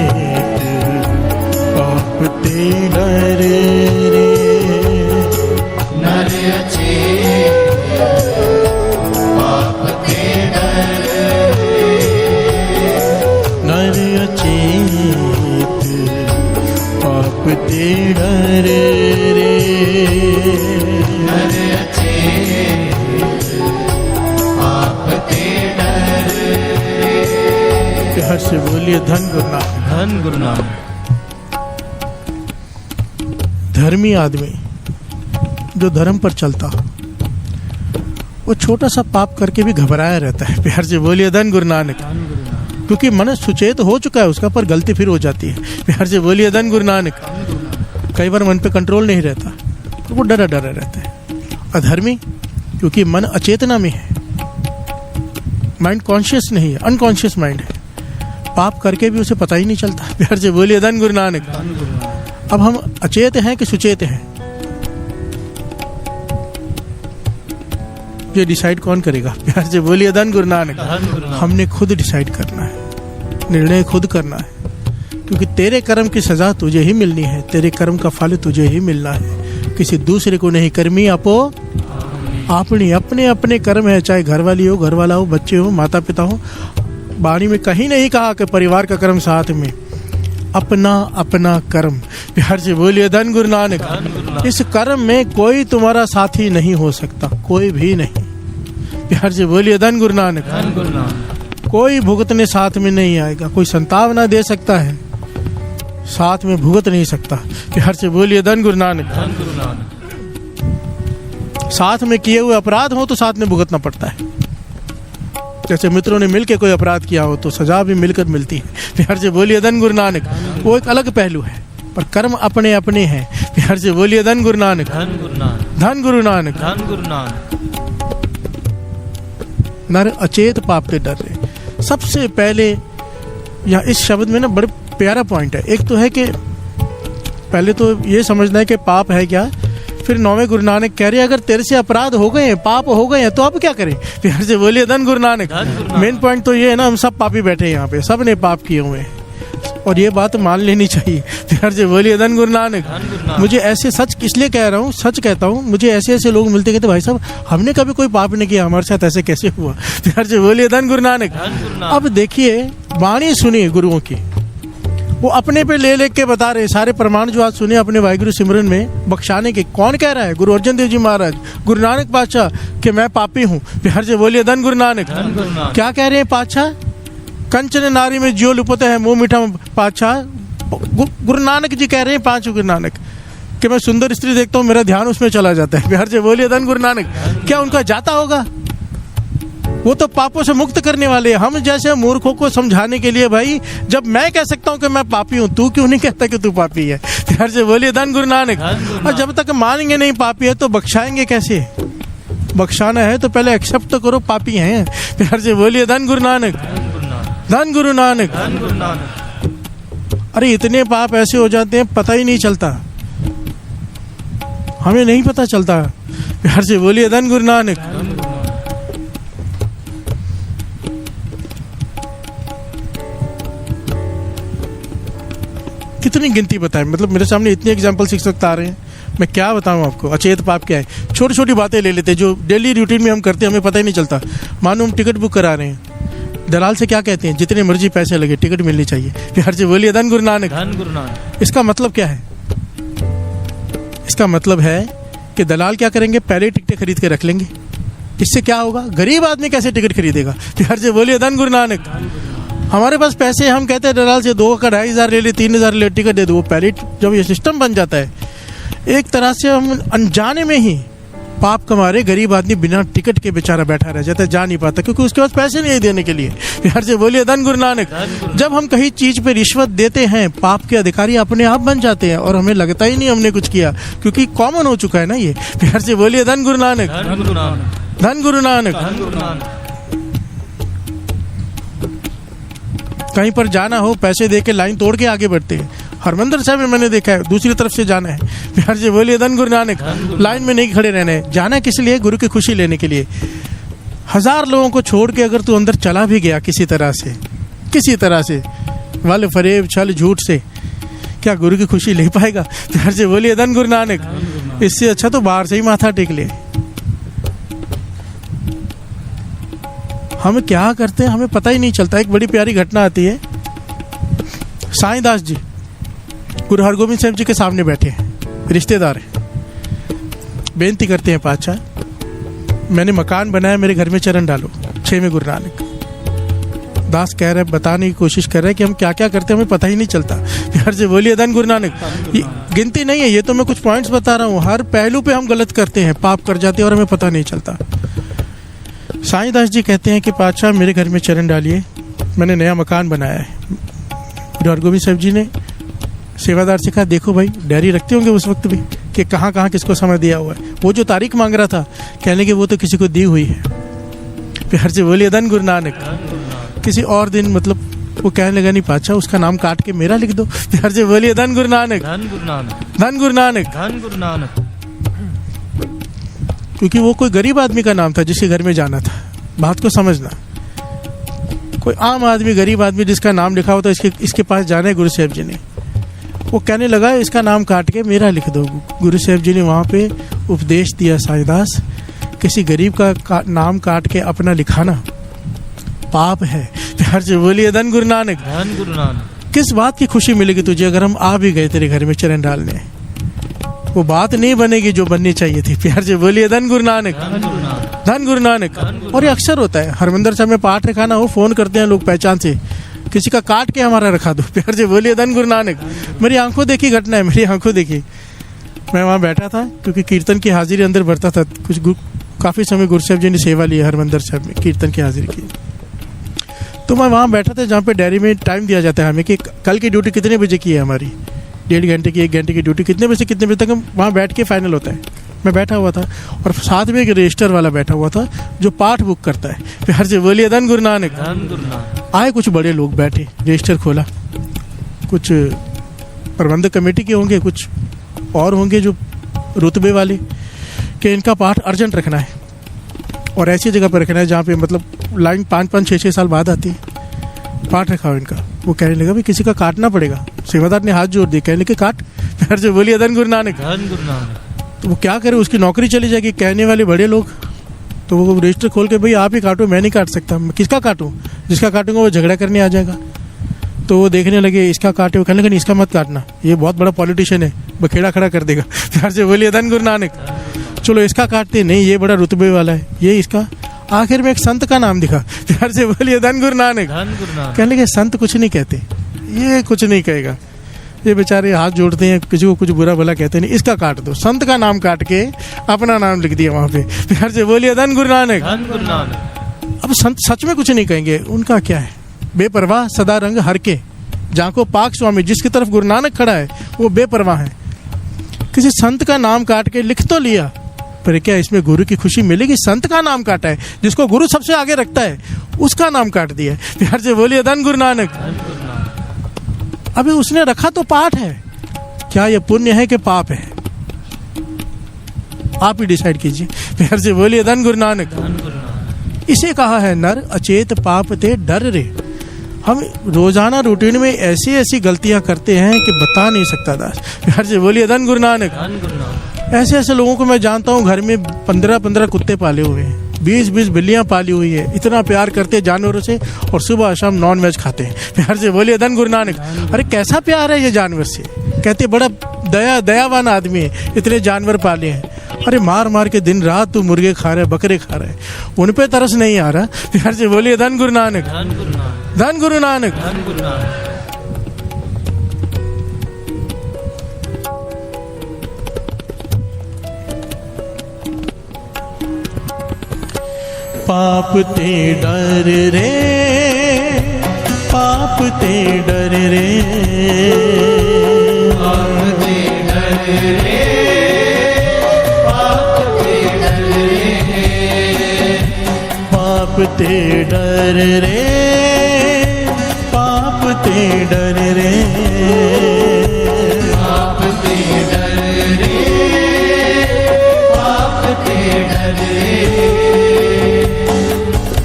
पाप ते डर रे, नर अचेत पाप ते डर रे, नर अचेत पाप ते डर रे, नर अचेत पाप ते डर रे। प्यार से बोलिए धन गुरु नानक। धन गुरु नानक। धर्मी आदमी जो धर्म पर चलता वो छोटा सा पाप करके भी घबराया रहता है। प्यार से बोलिए धन गुरु नानक। क्योंकि मन सुचेत हो चुका है उसका, पर गलती फिर हो जाती है। प्यार से बोलिए धन गुरु नानक। कई बार मन पे कंट्रोल नहीं रहता तो वो डरा डरा रहता है। अधर्मी क्योंकि मन अचेतना में है, माइंड कॉन्शियस नहीं है, अनकॉन्शियस माइंड है, पाप करके भी उसे पता ही नहीं चलता। प्यार से बोलिए धन गुरु नानक। अब हम अचेत हैं कि सुचेत हैं, ये डिसाइड कौन करेगा? प्यार से बोलिए धन गुरु नानक। हमने खुद डिसाइड करना है, निर्णय खुद करना है, क्योंकि तेरे कर्म की सजा तुझे ही मिलनी है, तेरे कर्म का फल तुझे ही मिलना है, किसी दूसरे को नहीं। कर्मी आपो अपनी, अपने अपने कर्म है, चाहे घर वाली हो, घर वाला हो, बच्चे हो, माता पिता हो। वाणी में कहीं नहीं कहा कि परिवार का कर्म साथ में, अपना अपना कर्म। प्यार से बोलिए धन गुरु नानक। इस कर्म में कोई तुम्हारा साथी नहीं हो सकता, कोई भी नहीं। प्यार से बोलिए धन गुरु नानक। कोई भुगतने साथ में नहीं आएगा, कोई संतावना दे सकता है, साथ में भुगत नहीं सकता। प्यार से बोलिए धन गुरु नानक। साथ में किए हुए अपराध हो तो साथ में भुगतना पड़ता है। जैसे मित्रों ने मिलकर कोई अपराध किया हो तो सजा भी मिलकर मिलती है। प्यार से बोलिए धन गुरु नानक। वो एक अलग पहलू है, पर कर्म अपने अपने हैं। प्यार से बोलिए धन गुरु नानक। धन गुरु नानक। नर अचेत पाप ते डर रहे। सबसे पहले यहाँ इस शब्द में ना बड़े प्यारा पॉइंट है। एक तो है कि पहले तो ये समझना है कि पाप है क्या, फिर नौवें गुरु नानक कह रहे हैं अगर तेरे से अपराध हो गए हैं, पाप हो गए हैं, तो अब क्या करें? प्यार से बोलिए धन गुरु नानक। मेन पॉइंट तो ये है ना, हम सब पापी बैठे हैं यहाँ पे, सब ने पाप किए हुए हैं और ये बात मान लेनी चाहिए। प्यार से बोलिए धन गुरु नानक। मुझे ऐसे, सच इसलिए कह रहा हूँ, सच कहता हूँ, मुझे ऐसे ऐसे लोग मिलते कहते भाई साहब हमने कभी कोई पाप नहीं किया, हमारे साथ ऐसे कैसे हुआ? प्यार से बोलिए धन गुरु नानक। अब देखिए वाणी सुनिए गुरुओं की, वो अपने पे ले के बता रहे सारे प्रमाण जो आज सुने अपने वाहिगुरु सिमरन में बख्शाने के। कौन कह रहा है? गुरु अर्जन देव जी महाराज, गुरु नानक पातशाह कि मैं पापी हूँ। प्यार से बोलिए धन गुरु नानक। क्या कह रहे हैं पातशाह? कंचन नारी में ज्यो लुपत है मुंह मीठा पातशाह। गुरु नानक जी कह रहे हैं, पांच गुरु नानक, कि मैं सुंदर स्त्री देखता हूँ मेरा ध्यान उसमें चला जाता है। प्यार से बोलिए धन गुरु नानक। क्या उनका जाता होगा? वो तो पापों से मुक्त करने वाले। हम जैसे मूर्खों को समझाने के लिए, भाई जब मैं कह सकता हूँ कि मैं पापी हूँ, तू क्यों नहीं कहता कि तू पापी है? प्यार से बोलिए धन गुरु नानक। और जब तक मानेंगे नहीं पापी है तो बख्शाएंगे कैसे? बख्शाना है तो पहले एक्सेप्ट तो करो पापी हैं। प्यार से बोलिए धन गुरु नानक। धन गुरु नानक। अरे इतने पाप ऐसे हो जाते हैं पता ही नहीं चलता, हमें नहीं पता चलता। प्यार से बोलिए धन गुरु नानक। कितनी गिनती बताएं, मतलब मेरे सामने इतने एग्जाम्पल शिक्षक सकता आ रहे हैं, मैं क्या बताऊं आपको? अचेत पाप क्या है? छोटी छोटी बातें ले लेते हैं जो डेली रूटीन में हम करते हैं, हमें पता ही नहीं चलता। मानो हम टिकट बुक करा रहे हैं, दलाल से क्या कहते हैं? जितने मर्जी पैसे लगे टिकट मिलनी चाहिए। प्यार से बोलिए धन गुरु नानक। इसका मतलब क्या है? इसका मतलब है कि दलाल क्या करेंगे? पहले टिकटें खरीद के रख लेंगे। इससे क्या होगा? गरीब आदमी कैसे टिकट खरीदेगा? प्यार से बोलिए धन गुरु नानक। हमारे पास पैसे, हम कहते हैं दलाल से 2 का 2,500 ले ले, 3,000 ले, टिकट दे दो। वो पहले जब ये सिस्टम बन जाता है, एक तरह से हम अनजाने में ही पाप कमारे गरीब आदमी बिना टिकट के बेचारा बैठा रह जाता है, जा नहीं पाता, क्योंकि उसके पास पैसे नहीं देने के लिए। प्यार से बोलिए धन गुरु नानक। जब हम कहीं चीज पे रिश्वत देते हैं, पाप के अधिकारी अपने आप बन जाते हैं और हमें लगता ही नहीं हमने कुछ किया, क्योंकि कॉमन हो चुका है ना ये। प्यार से बोलिए धन गुरु नानक, धन गुरु नानक। कहीं पर जाना हो, पैसे दे के लाइन तोड़ के आगे बढ़ते हैं। हरमंदिर साहब में मैंने देखा है, दूसरी तरफ से जाना है, प्यार से बोलिए धन गुरु नानक। लाइन में नहीं खड़े रहना है, जाना है किस लिए? गुरु की खुशी लेने के लिए। 1000 लोगों को छोड़ के अगर तू अंदर चला भी गया किसी तरह से वाले फरेब छल झूठ से, क्या गुरु की खुशी ले पाएगा? प्यार से बोलिए धन गुरु नानक। इससे अच्छा तो बाहर से ही माथा टेक ले। हम क्या करते हैं हमें पता ही नहीं चलता। एक बड़ी प्यारी घटना आती है, साईं दास जी गुरु हरगोविंद साहब जी के सामने बैठे हैं, रिश्तेदार हैं, बेनती करते हैं, पातशाह मैंने मकान बनाया, मेरे घर में चरण डालो। 6वें गुरु नानक। दास कह रहे, बताने की कोशिश कर रहे हैं कि हम क्या क्या करते हैं हमें पता ही नहीं चलता। प्यार से बोलिए धन गुरु नानक। गिनती नहीं है ये, तो मैं कुछ पॉइंट्स बता रहा हूँ। हर पहलू पे हम गलत करते हैं, पाप कर जाते हैं और हमें पता नहीं चलता। साईं दास जी कहते हैं कि पातशाह मेरे घर में चरण डालिए, मैंने नया मकान बनाया है। गुरु हरगोविंद साहब जी ने सेवादार से कहा, देखो भाई डायरी रखते होंगे उस वक्त भी कि कहाँ कहाँ किसको समय दिया हुआ है। वो जो तारीख मांग रहा था, कहने के वो तो किसी को दी हुई है। प्यार से बोलिए धन गुरु नानक। किसी और दिन मतलब वो कहने लगा, नहीं पातशाह उसका नाम काट के मेरा लिख दो। प्यार से बोलिए धन गुरु नानक, धन गुरु नानक, धन गुरु नानक, धन गुरु नानक। क्योंकि वो कोई गरीब आदमी का नाम था जिसके घर में जाना था। बात को समझना, कोई आम आदमी, गरीब आदमी जिसका नाम लिखा होता इसके पास जाना है गुरु साहब जी ने। वो कहने लगा इसका नाम काट के मेरा लिख दो। गुरु साहब जी ने वहाँ पे उपदेश दिया, साईं दास किसी गरीब का नाम काट के अपना लिखाना पाप है। प्यार से बोलिए धन गुरु नानक, धन गुरु नानक। किस बात की खुशी मिलेगी तुझे अगर हम आ भी गए तेरे घर में चरण डालने? वो बात नहीं बनेगी जो बननी चाहिए थी। प्यार से बोलिए धन गुरु नानक, धन गुरु नानक। और ये अक्सर होता है, हरमंदिर साहब में पाठ रखाना हो, फोन करते हैं लोग पहचान से, किसी का काट के हमारा रखा दो। प्यार से बोलिए धन गुरु नानक। मेरी आंखों देखी घटना है, मेरी आंखों देखी। मैं वहाँ बैठा था क्योंकि कीर्तन की हाजिरी अंदर भरता था। काफ़ी समय गुरु साहब जी ने सेवा ली है हरमंदिर साहब में, कीर्तन की हाजिरी की। तो मैं वहाँ बैठा था जहाँ पे डायरी में टाइम दिया जाता है हमें कि कल की ड्यूटी कितने बजे की है हमारी, 1.5 घंटे की 1 घंटे की ड्यूटी, कितने बजे से कितने बजे तक हम वहाँ बैठ के फाइनल होता है। मैं बैठा हुआ था और साथ में एक रजिस्टर वाला बैठा हुआ था जो पाठ बुक करता है। प्यार से बोलिए धन गुरु नानक, धन गुरु नानक। आए कुछ बड़े लोग बैठे, रजिस्टर खोला, कुछ प्रबंधक कमेटी के होंगे, कुछ और होंगे जो रुतबे वाले, कि इनका पाठ अर्जेंट रखना है और ऐसी जगह पर रखना है जहाँ पे मतलब लाइन 5-5, 6-6 साल बाद आती है। पाठ रखा हो इनका। वो कहने लगा भाई किसी का काटना पड़ेगा। सेवादार ने हाथ जोड़ दिए, कहने के काट। प्यार से बोलिए धन गुरु नानक, धन गुरु नानक। तो वो क्या करे, उसकी नौकरी चली जाएगी। कहने वाले बड़े लोग, तो वो रजिस्टर खोल के, भाई आप ही काटो, मैं नहीं काट सकता। मैं किसका काटूं? जिसका काटूंगा वो झगड़ा करने आ जाएगा। तो वो देखने लगे इसका काटे, वो कहने लगे नहीं इसका मत काटना, ये बहुत बड़ा पॉलिटिशियन है, बखेड़ा खड़ा कर देगा। प्यार से बोलिए धन गुरु नानक। चलो इसका काटते, नहीं ये बड़ा रुतबे वाला है, ये इसका। आखिर में एक संत का नाम दिखा। प्यार से बोलिए धन गुरु नानक, धन गुरु नानक। कहने लगे संत कुछ नहीं कहते, ये कुछ नहीं कहेगा, ये बेचारे हाथ जोड़ते हैं, किसी को कुछ बुरा भला कहते नहीं, इसका काट दो। संत का नाम काट के अपना नाम लिख दिया वहां पे। प्यार से बोलिए धन गुरु नानक, धन गुरु नानक। अब संत सच में कुछ नहीं कहेंगे, उनका क्या है, बेपरवाह सदा रंग हर के, जाको पाक स्वामी, जिसकी तरफ गुरु नानक खड़ा है वो बेपरवाह है। किसी संत का नाम काट के लिख तो लिया, पर क्या इसमें गुरु की खुशी मिलेगी? संत का नाम काटा है, जिसको गुरु सबसे आगे रखता है उसका नाम काट दिया। प्यार से बोलिए धन गुरु नानक। अभी उसने रखा तो पाठ है, क्या ये पुण्य है कि पाप है? आप ही डिसाइड कीजिए। प्यार से बोलिए धन गुरु नानक। इसे कहा है नर अचेत पाप ते डर रे। हम रोजाना रूटीन में ऐसी ऐसी गलतियां करते हैं कि बता नहीं सकता दास। प्यार से बोलिए धन गुरु नानक। ऐसे ऐसे लोगों को मैं जानता हूँ, घर में 15-15 कुत्ते पाले हुए हैं, 20-20 बिल्लियां पाली हुई है, इतना प्यार करते हैं जानवरों से, और सुबह शाम नॉन वेज खाते हैं। प्यार से बोलिए धन गुरु नानक। अरे कैसा प्यार है ये जानवर से, कहते बड़ा दयावान आदमी है, इतने जानवर पाले हैं। अरे मार मार के दिन रात तू मुर्गे खा रहे, बकरे खा रहे, उन पे तरस नहीं आ रहा? प्यार से बोलिए धन गुरु नानक, धन गुरु नानक, धन गुरु नानक। धन गुरु नानक। पाप ते डर रे, पाप ते डर रे, पाप ते डर रे, पाप ते डर रे, पाप ते डर रे, पाप ते डर रे, पाप ते डर रे, पाप ते डर रे,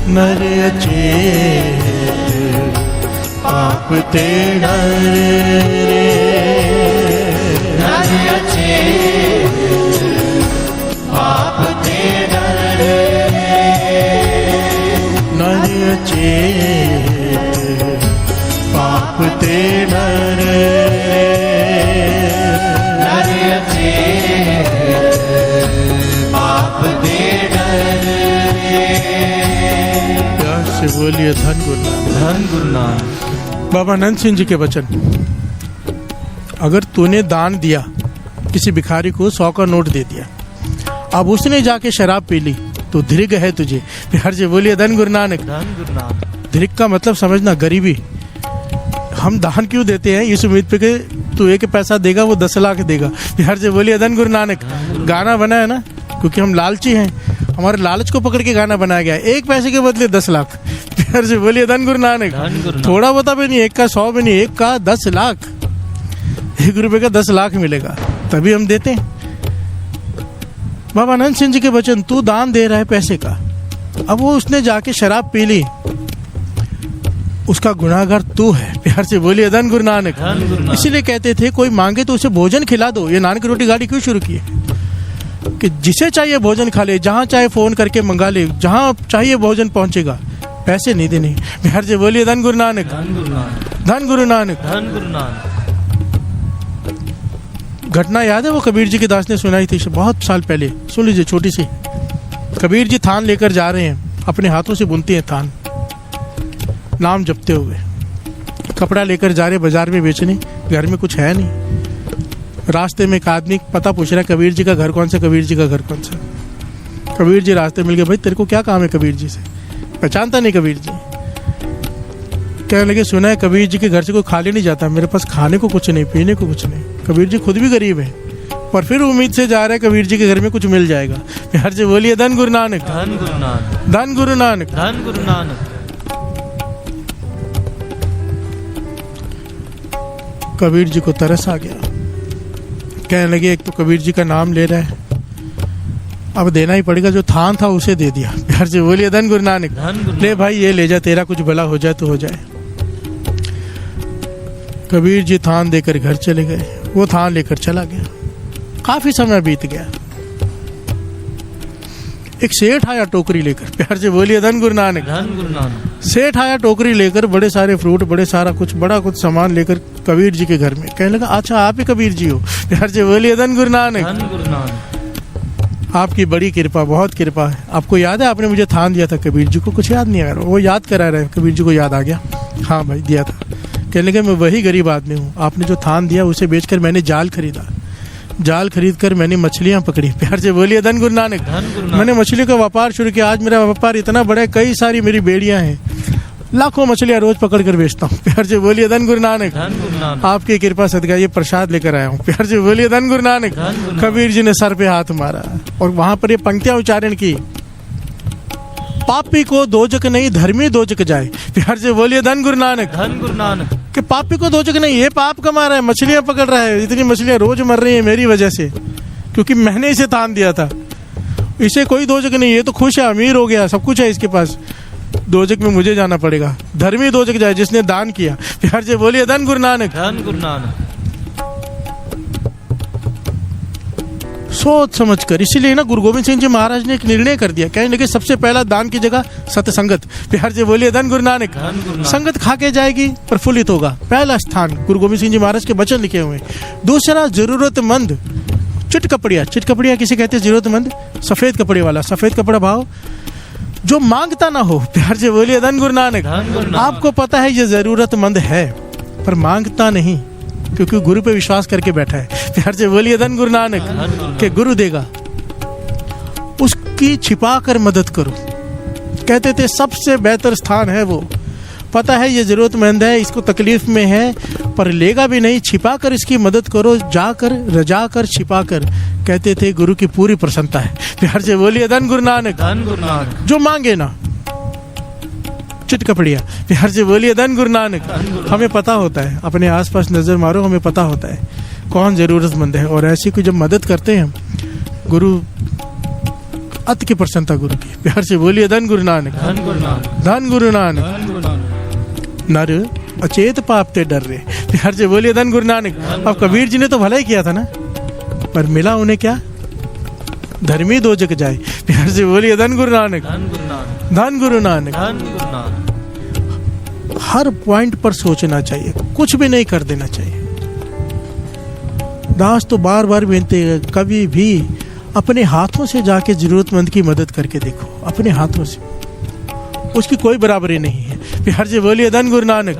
नर अचेत पाप ते डर रे, नर अचेत पाप ते डर रे, नर अचेत पाप ते डर रे, नर अचेत पाप ते डर रे। प्यार से बोलिए धन गुरु नानक। धन गुरु नानक। बाबा नंद सिंह जी के वचन, अगर तूने दान दिया, किसी भिखारी को 100 का नोट दे दिया, अब उसने जाके शराब पी ली, तो धृग है तुझे। प्यार से बोलिए धन गुरु नानक। धन गुरु नानक। धृग का मतलब समझना गरीबी। हम दान क्यों देते हैं? इस उम्मीद पे कि तू एक पैसा देगा वो 10 लाख देगा। प्यार से बोलिए धन गुरु नानक। गाना बना है ना, क्योंकि हम लालची हैं, हमारे लालच को पकड़ के गाना बनाया गया है। 1 पैसे के बदले 10 लाख। प्यार से बोलिए धन गुरु नानक। धन गुरु नानक। थोड़ा बता भी नहीं, 1 का 100 भी नहीं, 1 का 10 लाख। 1 रुपए का 10 लाख मिलेगा, तभी हम देते हैं। बाबा नंद सिंह जी के वचन, तू दान दे रहा है पैसे का, अब वो उसने जाके शराब पी ली, उसका गुनाहगार तू है। प्यार से बोलिए धन गुरु नानक। धन गुरु नानक। इसीलिए कहते थे कोई मांगे तो उसे भोजन खिला दो। ये नानक रोटी गाड़ी क्यों शुरू की है? कि जिसे चाहिए भोजन खा ले, जहां चाहे फोन करके मंगा ले, जहां चाहिए भोजन पहुंचेगा, पैसे नहीं देने। प्यार से बोलिए धन गुरु नानक। धन गुरु नानक। धन गुरु नानक। धन गुरु नानक। घटना याद है वो कबीर जी की दास ने सुनाई थी बहुत साल पहले, सुन लीजिए छोटी सी। कबीर जी थान लेकर जा रहे हैं, अपने हाथों से बुनते हैं थान, नाम जपते हुए। कपड़ा लेकर जा रहे बाजार में बेचने, घर में कुछ है नहीं। रास्ते में एक आदमी पता पूछ रहा है, कबीर जी का घर कौन सा, कबीर जी का घर कौन सा। कबीर जी रास्ते मिल गए, भाई तेरे को क्या काम है कबीर जी से? पहचानता नहीं कबीर जी। कहने लगे, सुना है कबीर जी के घर से कोई खाली नहीं जाता, मेरे पास खाने को कुछ नहीं, पीने को कुछ नहीं। कबीर जी खुद भी गरीब है, पर फिर उम्मीद से जा रहा है कबीर जी के घर में कुछ मिल जाएगा। प्यार से बोलिए धन गुरु नानक। धन गुरु नानक। धन गुरु नानक। धन गुरु नानक। कबीर जी को तरस आ गया, कहने लगे, एक तो कबीर जी का नाम ले रहा है, अब देना ही पड़ेगा। जो थान था उसे दे दिया। प्यार से बोलिए धन गुरु नानक। धन गुरु ले भाई ये ले जा, तेरा कुछ भला हो जाए तो हो जाए। कबीर जी थान देकर घर चले गए, वो थान लेकर चला गया। काफी समय बीत गया, एक सेठ आया टोकरी लेकर। प्यार से बोलिए धन गुरु नानक। धन गुरु नानक। सेठ आया टोकरी लेकर, बड़े सारे फ्रूट, बड़े सारा कुछ, बड़ा कुछ सामान लेकर कबीर जी के घर में। कहने लगा, अच्छा आप ही कबीर जी हो? प्यार से बोलिए धन गुरु नानक। धन गुरु नानक। आपकी बड़ी कृपा, बहुत कृपा है। आपको याद है आपने मुझे थान दिया था? कबीर जी को कुछ याद नहीं आ रहा, वो याद करा रहे। कबीर जी को याद आ गया, हाँ भाई दिया था। कहने लगे, मैं वही गरीब आदमी हूँ, आपने जो थान दिया उसे बेचकर मैंने जाल खरीदा, जाल खरीद कर मैंने मछलियां पकड़ी। प्यार से बोलिए धन गुरु नानक। धन गुरु नानक। मैंने मछली का व्यापार शुरू किया, आज मेरा व्यापार इतना बड़ा है, कई सारी मेरी बेड़ियां हैं, लाखों मछलियां रोज पकड़ कर बेचता हूँ। प्यार से बोलिए धन गुरु नानक। धन गुरु नानक। आपकी कृपा सदका ये प्रसाद लेकर आया हूँ। प्यार से बोलिए धन गुरु नानक। धन गुरु नानक। कबीर जी ने सर पे हाथ मारा और वहां पर ये पंक्तियां उच्चारण की, पापी को दोजक नहीं, धर्मी दोजक जाए। प्यार से बोलिए धन गुरु नानक। धन गुरु नानक। कि पापी को दोजक नहीं, ये पाप कमा रहा है, मछलियां पकड़ रहा है, इतनी मछलियां रोज मर रही है मेरी वजह से, क्योंकि मैंने इसे थान दिया था। इसे कोई दोजक नहीं, ये तो खुश है, अमीर हो गया, सब कुछ है इसके पास। दोजक में मुझे जाना पड़ेगा। धर्मी दोजक जाए जिसने दान किया। प्यार से बोलिए धन गुरु नानक। धन गुरु नानक। सोच समझ कर, इसीलिए ना गुरु गोविंद सिंह जी महाराज ने एक निर्णय कर दिया, कहने लगे सबसे पहला दान की जगह सत्संगत। प्यार से बोलिए धन गुरु नानक। धन गुरु नानक। संगत खा के जाएगी, प्रफुल्लित होगा, पहला स्थान गुरु गोविंद सिंह जी महाराज के वचन लिखे हुए। दूसरा, जरूरतमंद चिटकपड़िया किसे कहते हैं? जरूरतमंद, सफेद कपड़े वाला, सफेद कपड़ा भाव जो मांगता ना हो। प्यार से बोलिए धन गुरु नानक। आपको पता है ये जरूरतमंद है पर मांगता नहीं, क्योंकि गुरु पे विश्वास करके बैठा है। प्यार से बोलिए धन गुरु नानक के गुरु देगा, उसकी छिपा कर मदद करो। कहते थे सबसे बेहतर स्थान है वो, पता है ये जरूरतमंद है, इसको तकलीफ में है पर लेगा भी नहीं, छिपा कर इसकी मदद करो, जाकर रजा कर छिपा कर। कहते थे गुरु की पूरी प्रसन्नता है। प्यार से बोलिए धन गुरु नानक। जो मांगे ना चिटकपड़िया, प्यार से बोलिए धन गुरु नानक। हमें पता होता है, अपने आसपास नजर मारो, हमें पता होता है कौन जरूरतमंद है, और ऐसी को जब मदद करते हैं गुरु, अति की प्रसन्नता गुरु की। प्यार से बोलिए धन गुरु नानक। धन गुरु नानक। नर अचेत पाप ते डर रहे। प्यार से बोलिए धन गुरु नानक। अब कबीर जी ने तो भला ही किया था ना, पर मिला उन्हें क्या? धर्मी दो जग जाए। प्यार से बोलिए धन गुरु नानक। धन गुरु नानक। हर पॉइंट पर सोचना चाहिए, कुछ भी नहीं कर देना चाहिए। दास तो बार बार बेनती है, कभी भी अपने हाथों से जाके जरूरतमंद की मदद करके देखो, अपने हाथों से, उसकी कोई बराबरी नहीं है। प्यार से बोलिए धन गुरु नानक।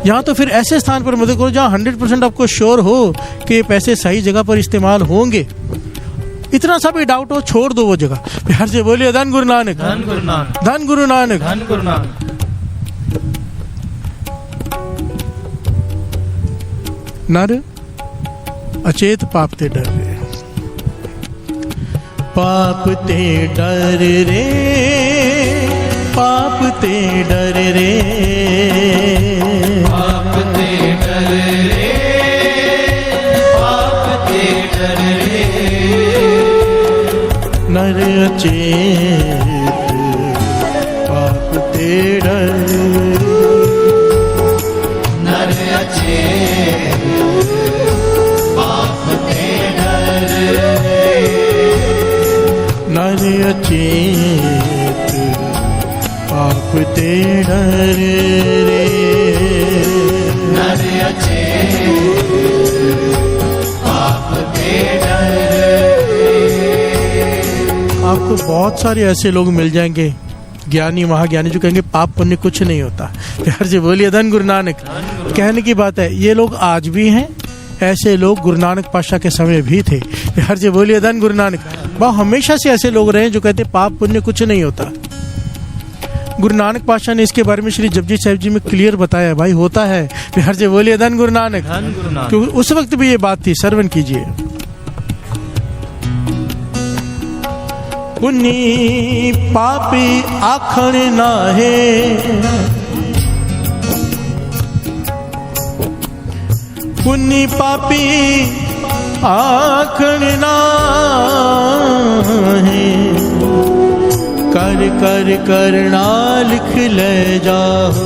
यहाँ तो फिर ऐसे स्थान पर मदद करो जहाँ 100% आपको श्योर हो कि ये पैसे सही जगह पर इस्तेमाल होंगे। इतना सा भी डाउट हो, छोड़ दो वो जगह। प्यार से बोलिए धन गुरु नानक। धन गुरु नानक। धन गुरु नानक। धन गुरु नानक। नर अचेत पाप ते डर रे, पाप ते डर रे, पाप ते डर रे, पाप ते डर रे, पाप ते डर रे। नर अचेत पाप ते डर, नर अचेत पाप ते डर रे, नर अचेत पाप ते डर रे, नर अचेत पाप ते डर रे। आपको बहुत सारे ऐसे लोग मिल जाएंगे, ज्ञानी महाज्ञानी, जो कहेंगे पाप पुण्य कुछ नहीं होता। प्यार से बोलिए धन गुरु नानक। कहने की बात है, ये लोग आज भी हैं, ऐसे लोग गुरु नानक पातशाह के समय भी थे। प्यार से बोलिए धन गुरु नानक। वह हमेशा से ऐसे लोग रहे जो कहते पाप पुण्य कुछ नहीं होता। गुरु नानक पातशाह ने इसके बारे में श्री जपजी साहिब जी में क्लियर बताया, भाई होता है। प्यार से बोलिए धन गुरु नानक। क्योंकि उस वक्त भी ये बात थी। श्रवण कीजिए। पुण्य पापी आखण नाहे, पुण्य पापी आखण नाहे, कर कर करना लिख ले जाओ,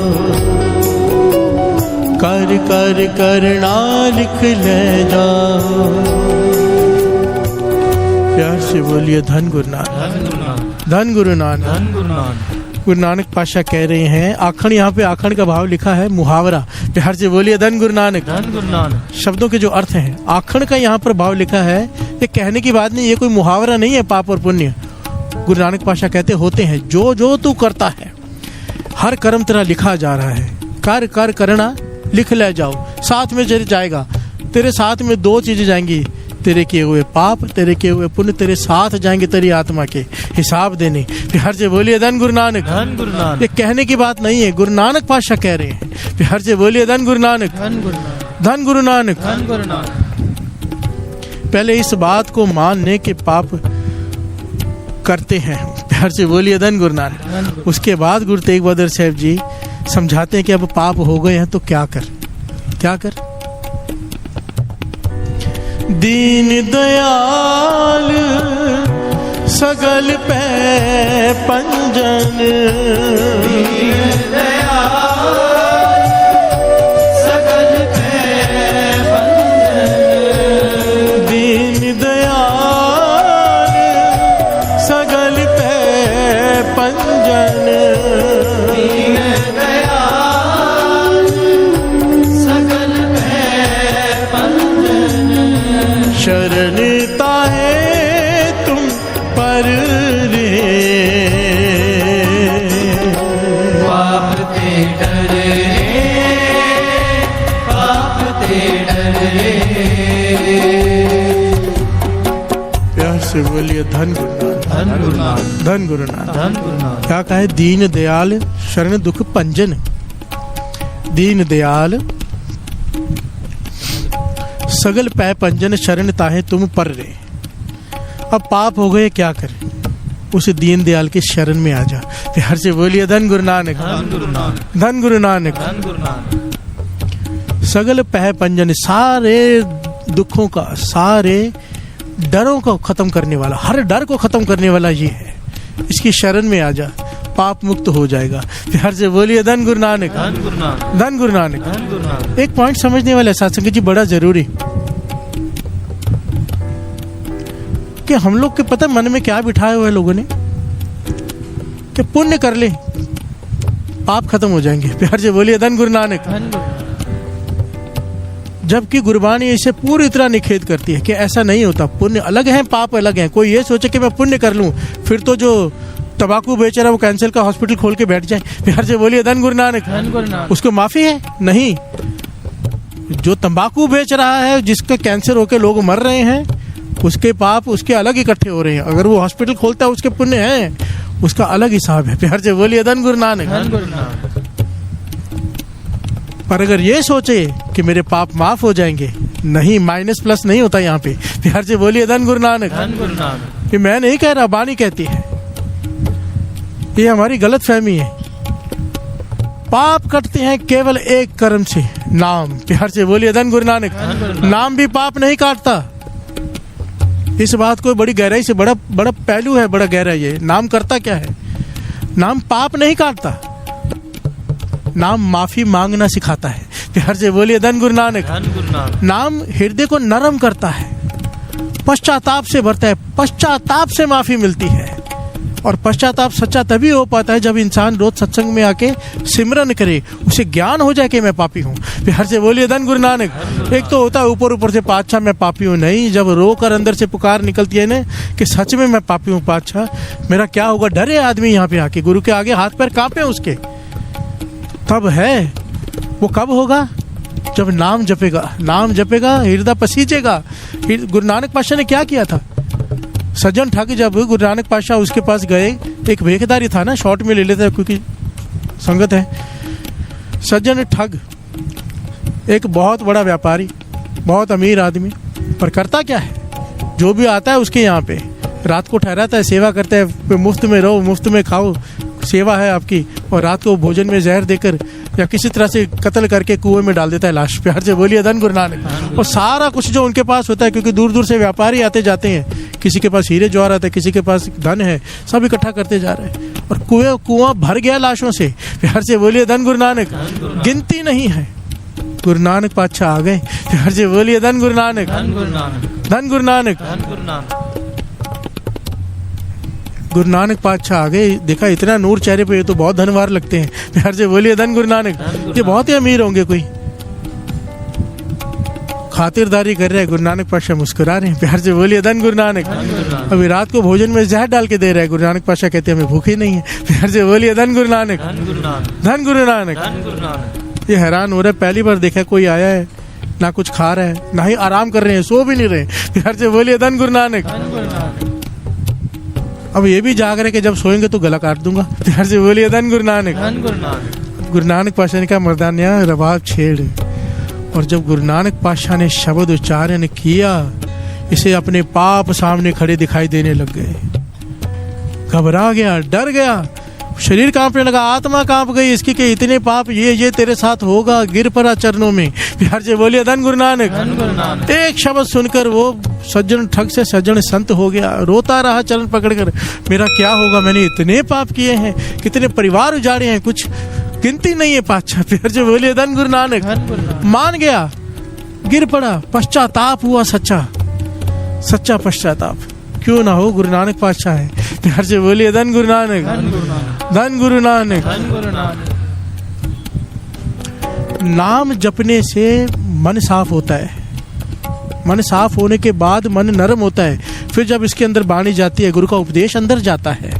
कर कर करना लिख ले जाओ। प्यार से बोलिए धन गुरु नानक। धन गुरु नानक। गुरु नानक पातशाह कह रहे हैं, आखण, यहाँ पे आखण का भाव लिखा है मुहावरा। प्यार से बोलिए धन गुरु नानक। धन गुरु नानक। शब्दों के जो अर्थ हैं, आखण का यहाँ पर भाव लिखा है। ये कहने की बात नहीं, ये कोई मुहावरा नहीं है। पाप और पुण्य गुरु नानक पातशाह कहते होते हैं, जो जो तू करता है हर कर्म तेरा लिखा जा रहा है। कर कर करना लिख ले जाओ, साथ में चले जाएगा। तेरे साथ में दो चीजें जाएंगी, तेरे किए हुए पाप, तेरे किए हुए पुण्य तेरे साथ जाएंगे तेरी आत्मा के हिसाब देने। प्यार से बोलिए धन गुरु नानक। धन गुरु नानक। ये कहने की बात नहीं है, गुरु नानक पातशाह कह रहे हैं। प्यार से बोलिए धन गुरु नानक। धन गुरु नानक। धन गुरु नानक। धन गुरु नानक। पहले इस बात को मानने के पाप करते हैं। प्यार से बोलिए धन गुरु नानक। उसके बाद गुरु तेग बहादुर साहब जी समझाते हैं कि अब पाप हो गए हैं तो क्या कर, क्या कर। दीन दयाल सगल पे पंजन, दीन दयाल सगल पे पंजन, दीन दयाल सगल पे पंजन, दीन दयाल सगल पे पंजन, शरण डर रे, पाप ते डर रे, पाप ते डर रे। प्यार से बोलिए धन गुरु नानक, धन गुरु नानक, धन गुरु नानक। धन गुरु नानक। क्या कहे? दीन दयाल शरण दुख पंजन, दीन दयाल सगल पै पंजन, शरण ताहे तुम पर रे। अब पाप हो गए क्या करें? उस दीन दयाल के शरण में आ जा। प्यार से बोलिए धन गुरु नानक, धन गुरु नानक, धन गुरु नानक। धन गुरु नानक। सगल पह पंजन, सारे दुखों का, सारे डरों को खत्म करने वाला, हर डर को खत्म करने वाला ये है। इसकी शरण में आ जा, पाप मुक्त हो जाएगा। प्यार से बोलिए धन गुरु नानक, धन गुरु नानक, धन गुरु नानक। धन गुरु नानक। एक पॉइंट समझने वाले सत्संग जी बड़ा जरूरी, कि हम लोग के पता मन में क्या बिठाए हुए लोगों ने, कि पुण्य कर ले पाप खत्म हो जाएंगे। प्यार से बोलिए धन गुरु नानक। धन गुरु नानक। जबकि गुरबाणी इसे पूरी तरह निषेध करती है कि ऐसा नहीं होता, पुण्य अलग है, पाप अलग है। कोई ये सोचे कि मैं पुण्य कर लूं, फिर तो जो तंबाकू बेच रहा है वो कैंसर का हॉस्पिटल खोल के बैठ जाए। प्यार से बोलिए धन गुरु नानक, धन गुरु नानक। उसको माफी है? नहीं। जो तंबाकू बेच रहा है, जिसका कैंसर होके लोग मर रहे हैं, उसके पाप उसके अलग इकट्ठे हो रहे हैं। अगर वो हॉस्पिटल खोलता है उसके पुण्य हैं, उसका अलग हिसाब है। प्यार से बोलिए धन गुरु नानक, धन गुरु नानक। पर अगर ये सोचे कि मेरे पाप माफ हो जाएंगे, नहीं, माइनस प्लस नहीं होता यहाँ पे। प्यार से बोलिए धन गुरु नानक। धन गुरु नानक। ये मैं नहीं कह रहा, बानी कहती है, ये हमारी गलत फहमी है। पाप कटते हैं केवल एक कर्म से, नाम। प्यार से बोलिए धन गुरु नानक। धन गुरु नानक। नाम भी पाप नहीं काटता। इस बात को बड़ी गहराई से, बड़ा बड़ा पहलू है, बड़ा गहरा। ये नाम करता क्या है? नाम पाप नहीं काटता, नाम माफी मांगना सिखाता है। प्यार से बोलिए धन गुरु नानक। धन गुरु नानक। नाम हृदय को नरम करता है, पश्चाताप से भरता है, पश्चाताप से माफी मिलती है। और पश्चाताप सच्चा तभी हो पाता है जब इंसान रोज सत्संग में आके सिमरन करे, उसे ज्ञान हो जाए कि मैं पापी हूँ। प्यार से बोलिए धन गुरु नानक। एक तो होता है ऊपर ऊपर से पातशाह मैं पापी हूँ, नहीं, जब रो कर अंदर से पुकार निकलती है ना कि सच में मैं पापी हूँ पातशाह, मेरा क्या होगा। डरे आदमी यहाँ पे आके, गुरु के आगे हाथ पैर कांपे उसके, तब है। वो कब होगा? जब नाम जपेगा, नाम जपेगा, हृदय पसीजेगा। गुरु नानक पातशाह ने क्या किया था? सज्जन ठग, जब गुरु नानक पातशाह उसके पास गए, एक भेखदारी था ना, शॉर्ट में ले लेता है क्योंकि संगत है। सज्जन ठग एक बहुत बड़ा व्यापारी, बहुत अमीर आदमी, पर करता क्या है? जो भी आता है उसके यहाँ पे रात को ठहराता है, सेवा करता है, मुफ्त में रहो, मुफ्त में खाओ, सेवा है आपकी। और रात को भोजन में जहर देकर या किसी तरह से कत्ल करके कुएं में डाल देता है लाश। प्यार से बोलिए धन गुरु नानक। और सारा कुछ जो उनके पास होता है, क्योंकि दूर दूर से व्यापारी आते जाते हैं, किसी के पास हीरे जवाहरात है, किसी के पास धन है, सब इकट्ठा करते जा रहे हैं, और कुआं भर गया लाशों से। प्यार से बोलिए धन गुरु नानक। गिनती नहीं है। गुरु नानक पातशाह आ गए। प्यार से बोलिए धन गुरु नानक। धन गुरु नानक। धन गुरु नानक। धन गुरु नानक। गुरु नानक पातशाह आ गए, देखा इतना नूर चेहरे पे, ये तो बहुत धनवार लगते हैं। प्यार से बोलिए धन गुरु नानक। ये बहुत ही अमीर होंगे, कोई खातिरदारी कर रहे हैं। गुरु नानक पातशाह मुस्कुरा रहे हैं। प्यार से बोलिए धन गुरु नानक। अभी रात को भोजन में जहर डाल के दे रहे हैं। गुरु नानक पातशाह कहते हैं हमें भूख ही नहीं है। प्यार से बोलिए धन गुरु नानक। धन गुरु नानक। धन गुरु नानक। धन गुरु नानक। ये हैरान हो रहा है, पहली बार देखा कोई आया है, ना कुछ खा रहा है, ना ही आराम कर रहे हैं, सो भी नहीं रहे। प्यार से बोलिए धन गुरु नानक। धन गुरु नानक। अब ये भी जाग रहे कि जब सोएंगे तो गला काट दूंगा। प्यार से बोलिए धन गुरु नानक। धन गुरु नानक। गुरु नानक पातशाह ने कहा मर्दानिया रबाब छेड़। और जब गुरु नानक पातशाह ने शब्द उच्चारण किया, इसे अपने पाप सामने खड़े दिखाई देने लग गए। घबरा गया, डर गया, शरीर कांपने लगा, आत्मा कांप गई इसकी कि इतने पाप ये तेरे साथ होगा। गिर पड़ा चरणों में। प्यार से बोलिए धन गुरु नानक। धन गुरु नानक। एक शब्द सुनकर वो सज्जन ठग से सज्जन संत हो गया। रोता रहा चरण पकड़कर, मेरा क्या होगा, मैंने इतने पाप किए हैं, कितने परिवार उजाड़े हैं, कुछ गिनती नहीं है पातशाह। प्यार से बोलिए धन गुरु नानक। धन गुरु नानक। मान गया, गिर पड़ा, पश्चाताप हुआ, सच्चा पश्चाताप। क्यों ना हो, गुरु नानक पातशाह है। प्यार से बोलिए धन गुरु नानक। धन गुरु नानक। धन गुरु नानक। धन गुरु नानक। नाम जपने से मन साफ होता है। मन साफ होने के बाद मन नरम होता है। फिर जब इसके अंदर बाणी जाती है, गुरु का उपदेश अंदर जाता है,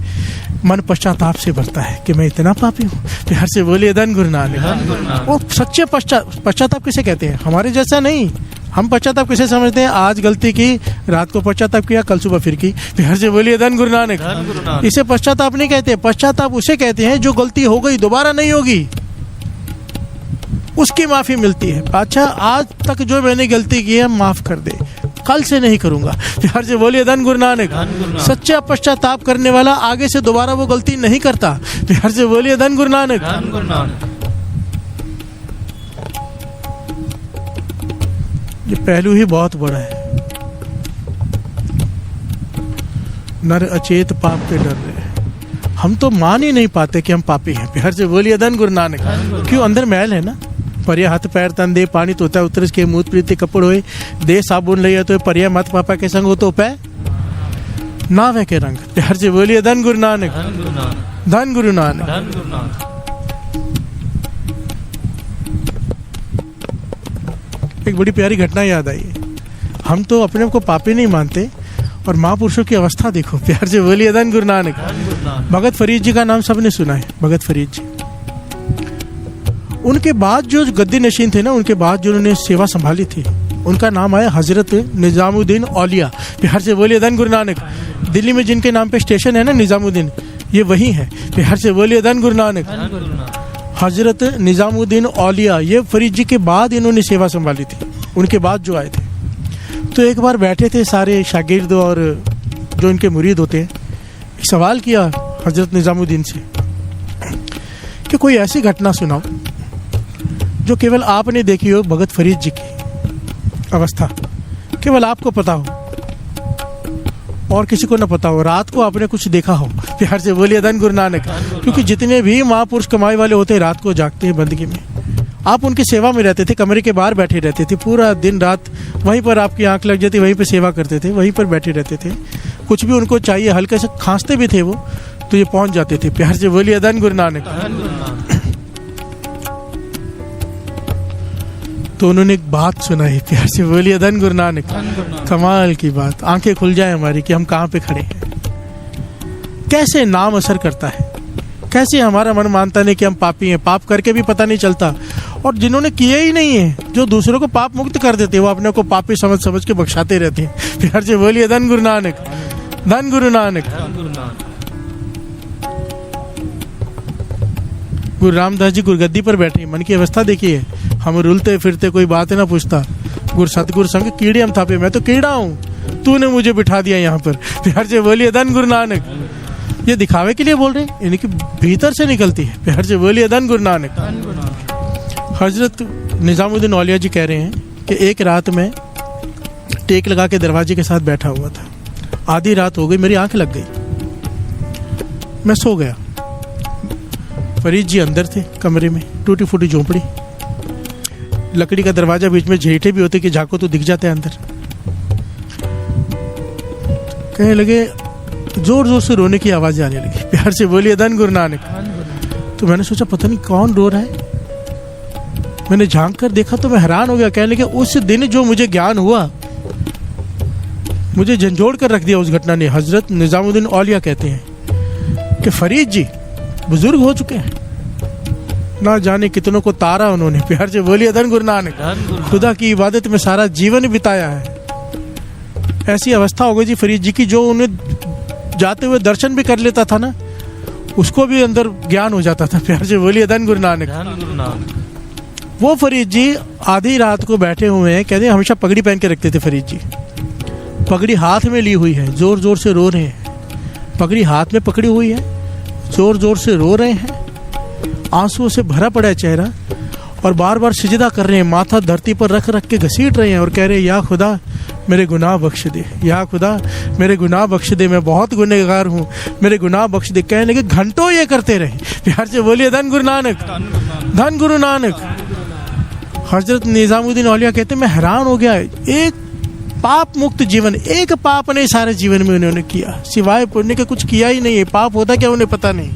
मन पश्चाताप से भरता है कि मैं इतना पापी हूँ। प्यार से बोलिए धन गुरु नानक। वो सच्चे पश्चाताप किसे कहते हैं? हमारे जैसा नहीं। हम पश्चाताप किसे समझते हैं? आज गलती की, रात को पश्चाताप किया, कल सुबह फिर की। प्यार से बोलिए धन गुरु नानक। इसे पश्चाताप नहीं कहते। पश्चाताप उसे कहते हैं जो गलती हो गई दोबारा नहीं होगी, उसकी माफी मिलती है। अच्छा, आज तक जो मैंने गलती की है माफ कर दे, कल से नहीं करूंगा। प्यार से बोलिए धन गुरु नानक। सच्चा पश्चाताप करने वाला आगे से दोबारा वो गलती नहीं करता। प्यार से बोलिए धन गुरु नानक। ये पहलू ही बहुत बड़ा है। नर अचेत पाप के डर रहे, हम तो मान ही नहीं पाते कि हम पापी हैं। प्यार से बोलिए धन गुरु नानक। क्यों? अंदर मैल है ना। परिया हाथ पैर तन दे, पानी तोता उतर के मूत प्रीति कपड़ होए, दे साबुन लिया तो परिया मत पापा के संग हो तो पै नावे के रंग। प्यार से बोलिए धन गुरु नानक। धन गुरु नानक। एक बड़ी प्यारी घटना याद आई। हम तो अपने को पापी नहीं मानते, और महापुरुषों की अवस्था देखो। प्यार से बोलिए धन गुरु नानक। भगत फरीद जी का नाम सबने सुना है। भगत फरीद जी, उनके बाद जो गद्दी नशीन थे ना, उनके बाद जो उन्होंने सेवा संभाली थी, उनका नाम आया हजरत निजामुद्दीन औलिया। प्यार से बोलिए धन गुरु नानक। दिल्ली में जिनके नाम पे स्टेशन है ना निजामुद्दीन, ये वही है। प्यार से बोलिए धन गुरु नानक। हजरत निजामुद्दीन औलिया, ये फरीद जी के बाद इन्होंने सेवा संभाली थी, उनके बाद जो आए थे। तो एक बार बैठे थे सारे शागिर्द और जो इनके मुरीद होते हैं, एक सवाल किया हजरत निजामुद्दीन से कि कोई ऐसी घटना सुनाओ जो केवल आपने देखी हो। भगत फरीद जी की अवस्था केवल आपको पता हो और किसी को न पता हो, रात को आपने कुछ देखा हो। प्यार से बोलिए धन गुरु नानक। क्योंकि जितने भी महापुरुष कमाई वाले होते हैं रात को जागते हैं बंदगी में। आप उनकी सेवा में रहते थे, कमरे के बाहर बैठे रहते थे, पूरा दिन रात वहीं पर आपकी आंख लग जाती, वहीं पर सेवा करते थे, वहीं पर बैठे रहते थे। कुछ भी उनको चाहिए, हल्के से खांसते भी थे वो, तो ये पहुंच जाते थे। प्यार से बोलिए धन गुरु नानक। तो उन्होंने एक बात सुनाई। प्यार से बोलिए धन गुरु नानक। कमाल की बात, आंखें खुल जाए हमारी कि हम कहाँ पे खड़े हैं। कैसे नाम असर करता है, कैसे हमारा मन मानता नहीं कि हम पापी हैं, पाप करके भी पता नहीं चलता। और जिन्होंने किए ही नहीं है, जो दूसरों को पाप मुक्त कर देते, वो अपने को पापी समझ के बख्शाते रहते हैं। प्यार से बोलिए धन गुरु नानक। धन गुरु नानक। गुरु रामदास जी गुरगद्दी पर बैठे, मन की अवस्था देखिए। हम रुलते फिरते, कोई बात ना पूछता। गुरु सतगुरु संग कीड़े हम थापे, मैं तो कीड़ा हूँ, तूने मुझे बिठा दिया यहाँ पर। प्यार से बोलिए धन गुरु नानक। ये दिखावे के लिए बोल रहे हैं, इनकी भीतर से निकलती है। प्यार से बोलिए धन गुरु नानक। हजरत निजामुद्दीन औलिया जी कह रहे हैं कि एक रात में टेक लगा के दरवाजे के साथ बैठा हुआ था। आधी रात हो गई, मेरी आंख लग गई, मैं सो गया। फरीद जी अंदर थे कमरे में, टूटी फूटी झोंपड़ी, लकड़ी का दरवाजा, बीच में झेठे भी होते कि झाको तो दिख जाते हैं अंदर। कहने लगे, जोर जोर से रोने की आवाजें आने लगी। प्यार से बोलिए धन गुरु नानक। तो मैंने सोचा पता नहीं कौन रो रहा है। मैंने झांक कर देखा तो मैं हैरान हो गया। कहने लगे, उस दिन जो मुझे ज्ञान हुआ, मुझे झंझोड़ कर रख दिया उस घटना ने। हजरत निजामुद्दीन औलिया कहते हैं कि फरीद जी बुजुर्ग हो चुके हैं, ना जाने कितनों को तारा उन्होंने। प्यार से बोलिए धन गुरु नानक। खुदा की इबादत में सारा जीवन बिताया है। ऐसी अवस्था हो गई जी फरीद जी की, जो उन्हें जाते हुए दर्शन भी कर लेता था ना, उसको भी अंदर ज्ञान हो जाता था। प्यार से बोलिए धन गुरु नानक। वो फरीद जी आधी रात को बैठे हुए हैं, कहते हैं हमेशा पगड़ी पहन के रखते थे फरीद जी। पगड़ी हाथ में ली हुई है, जोर जोर से रो रहे हैं। पगड़ी हाथ में पकड़ी हुई है, जोर जोर से रो रहे हैं, आंसुओं से भरा पड़ा है चेहरा, और बार बार सिजदा कर रहे हैं, माथा धरती पर रख रख के घसीट रहे हैं और कह रहे हैं, या खुदा मेरे गुनाह बख्श दे, या खुदा मेरे गुनाह बख्श दे, मैं बहुत गुनहगार हूँ, मेरे गुनाह बख्श दे। कहने लगे, घंटों ये करते रहे। प्यार से बोलिए धन गुरु नानक। धन गुरु नानक। हजरत निजामुद्दीन औलिया कहते, मैं हैरान हो गया। एक पाप मुक्त जीवन, एक पाप नहीं सारे जीवन में उन्होंने किया, सिवाय पुण्य के कुछ किया ही नहीं है। पाप होता क्या उन्हें पता नहीं।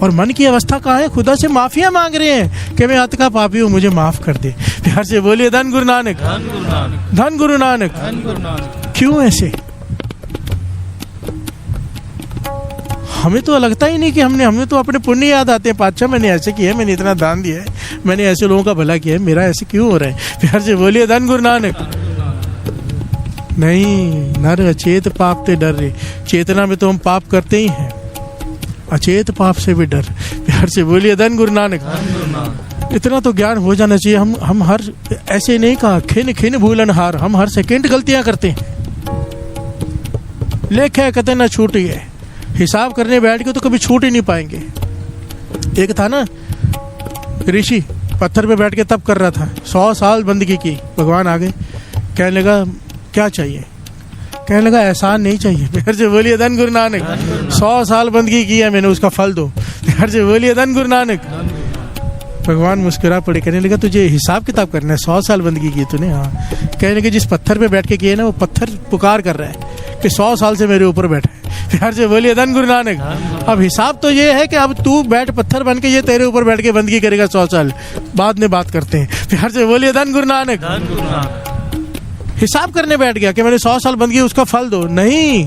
और मन की अवस्था कहाँ है, खुदा से माफिया मांग रहे हैं कि मैं अत का पापी हूँ, मुझे माफ कर दे। प्यार से बोलिए धन गुरु नानक। धन गुरु नानक। क्यों ऐसे? हमें तो लगता ही नहीं कि हमें तो अपने पुण्य याद आते हैं। अच्छा मैंने ऐसे किया है, मैंने इतना दान दिया है, मैंने ऐसे लोगों का भला किया है, मेरा ऐसे क्यों हो रहा है? प्यार से बोलिए धन गुरु नानक। नहीं, नर अचेत पाप ते डर रे। चेतना में तो हम पाप करते ही हैं, अचेत पाप से भी डर। प्यार से बोलिए धन गुरु नानक। इतना तो ज्ञान हो जाना चाहिए। हम हर ऐसे नहीं कहा खिन खिन भूलन हार, हम हर सेकंड गलतियां करते हैं। लेखे कहते ना छूट है, हिसाब करने बैठ के तो कभी छूट ही नहीं पाएंगे। एक था ना ऋषि, पत्थर पे बैठ के तप कर रहा था, 100 साल बंदगी की। भगवान आ गए, कहने लगा क्या चाहिए? कहने लगा एहसान नहीं चाहिए। प्यार से बोलिए धन गुरु नानक। 100 साल बंदगी की है मैंने, उसका फल दो। प्यार से बोलिए धन गुरु नानक। भगवान मुस्कुरा पड़े, कहने लगा तुझे हिसाब किताब करना है? 100 साल बंदगी की तूने? हाँ। कहने लगे जिस पत्थर पे बैठ के किए ना, वो पत्थर पुकार कर रहा है कि 100 साल से मेरे ऊपर बैठा है। प्यार से बोलिए धन गुरु नानक। अब हिसाब तो ये है कि अब तू बैठ पत्थर बन के, ये तेरे ऊपर बैठ के बंदगी करेगा 100 साल, बाद में बात करते हैं। प्यार से बोलिए धन गुरु नानक। हिसाब करने बैठ गया कि मैंने 100 साल बंदगी, उसका फल दो। नहीं,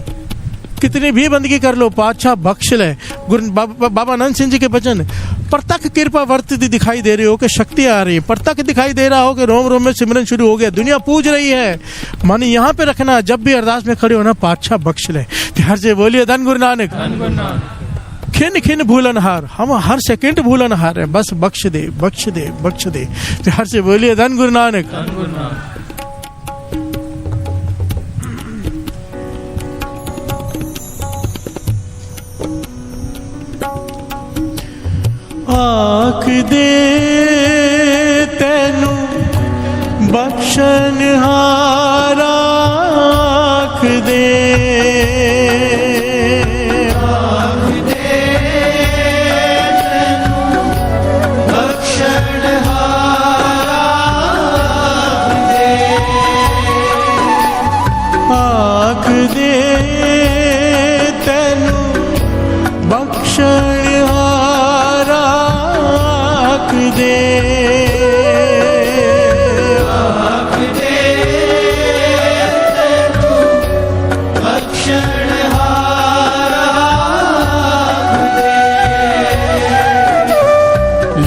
कितनी भी बंदगी कर लो, पातशाह बख्श ले। बाबा आनंद सिंह जी के वचन, प्रत्यक्ष कृपा वर्तती दिखाई दे रही हो कि शक्ति आ रही है, प्रत्यक्ष दिखाई दे रहा हो कि रोम रोम में सिमरन शुरू हो गया, दुनिया पूज रही है। मन यहाँ पे रखना, जब भी अरदास में खड़े होना, पातशाह बख्श ले। प्यार से बोलिए धन गुरु नानक। खिन खिन भूलन हार, हम हर सेकंड भूलन हार है, बस बख्श दे बख्श दे बख्श दे। प्यार से बोलिए धन गुरु नानक। आख दे तैनू बख्शन हारा, आख दे, आख दे तैनू बख्शन हारा, आख दे तैनू बख्शन हारा, आख दे, आख दे तैनू बख्शन हारा, आख दे।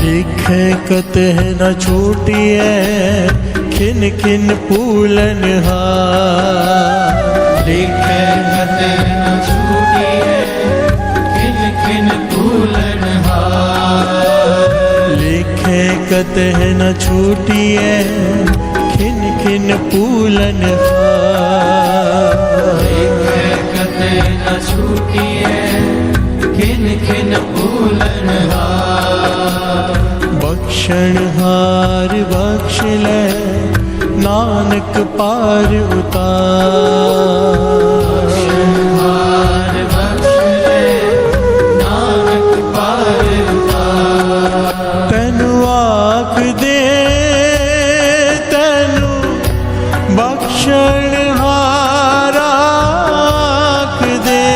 लिखे कतह न छूटिए, खिन खिन पूलन हार। लिखे कतह न छूटिए, खिन खिन पूलन हार। लिखे कतह न छूटिए, खिन खिन पूलन हार। लिखे कतह न छूटिए, खिन खिन पूलन हार। बख्शन हार बख्श ले, नानक पार उतार। बख्शन हार बख्श ले, नानक पार उतार। तैनू आख दे तैनू बख्शन हारा, आख दे,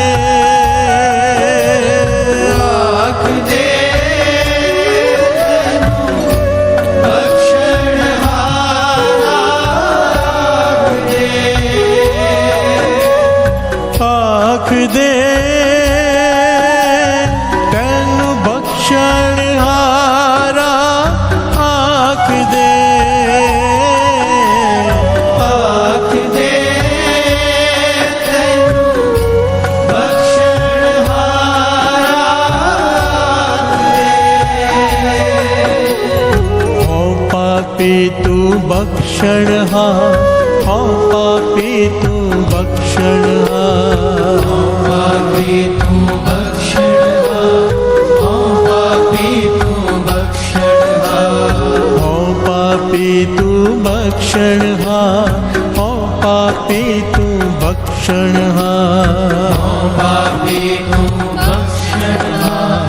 आख दे तैनू बख्शन हारा, आख दे, आख दे तैनू बख्शन हारा, आख दे, आख दे तैनू बख्शन हारा, हो पापी तू बख्शन हार, हो पापी तू बख्शन हार। हो पापी तू बख्शन हार, हो पापी तू बख्शन हार। हो पापी तू बख्शन हार, हो पापी तू बख्शन हार। हो पापी तू बख्शन हार,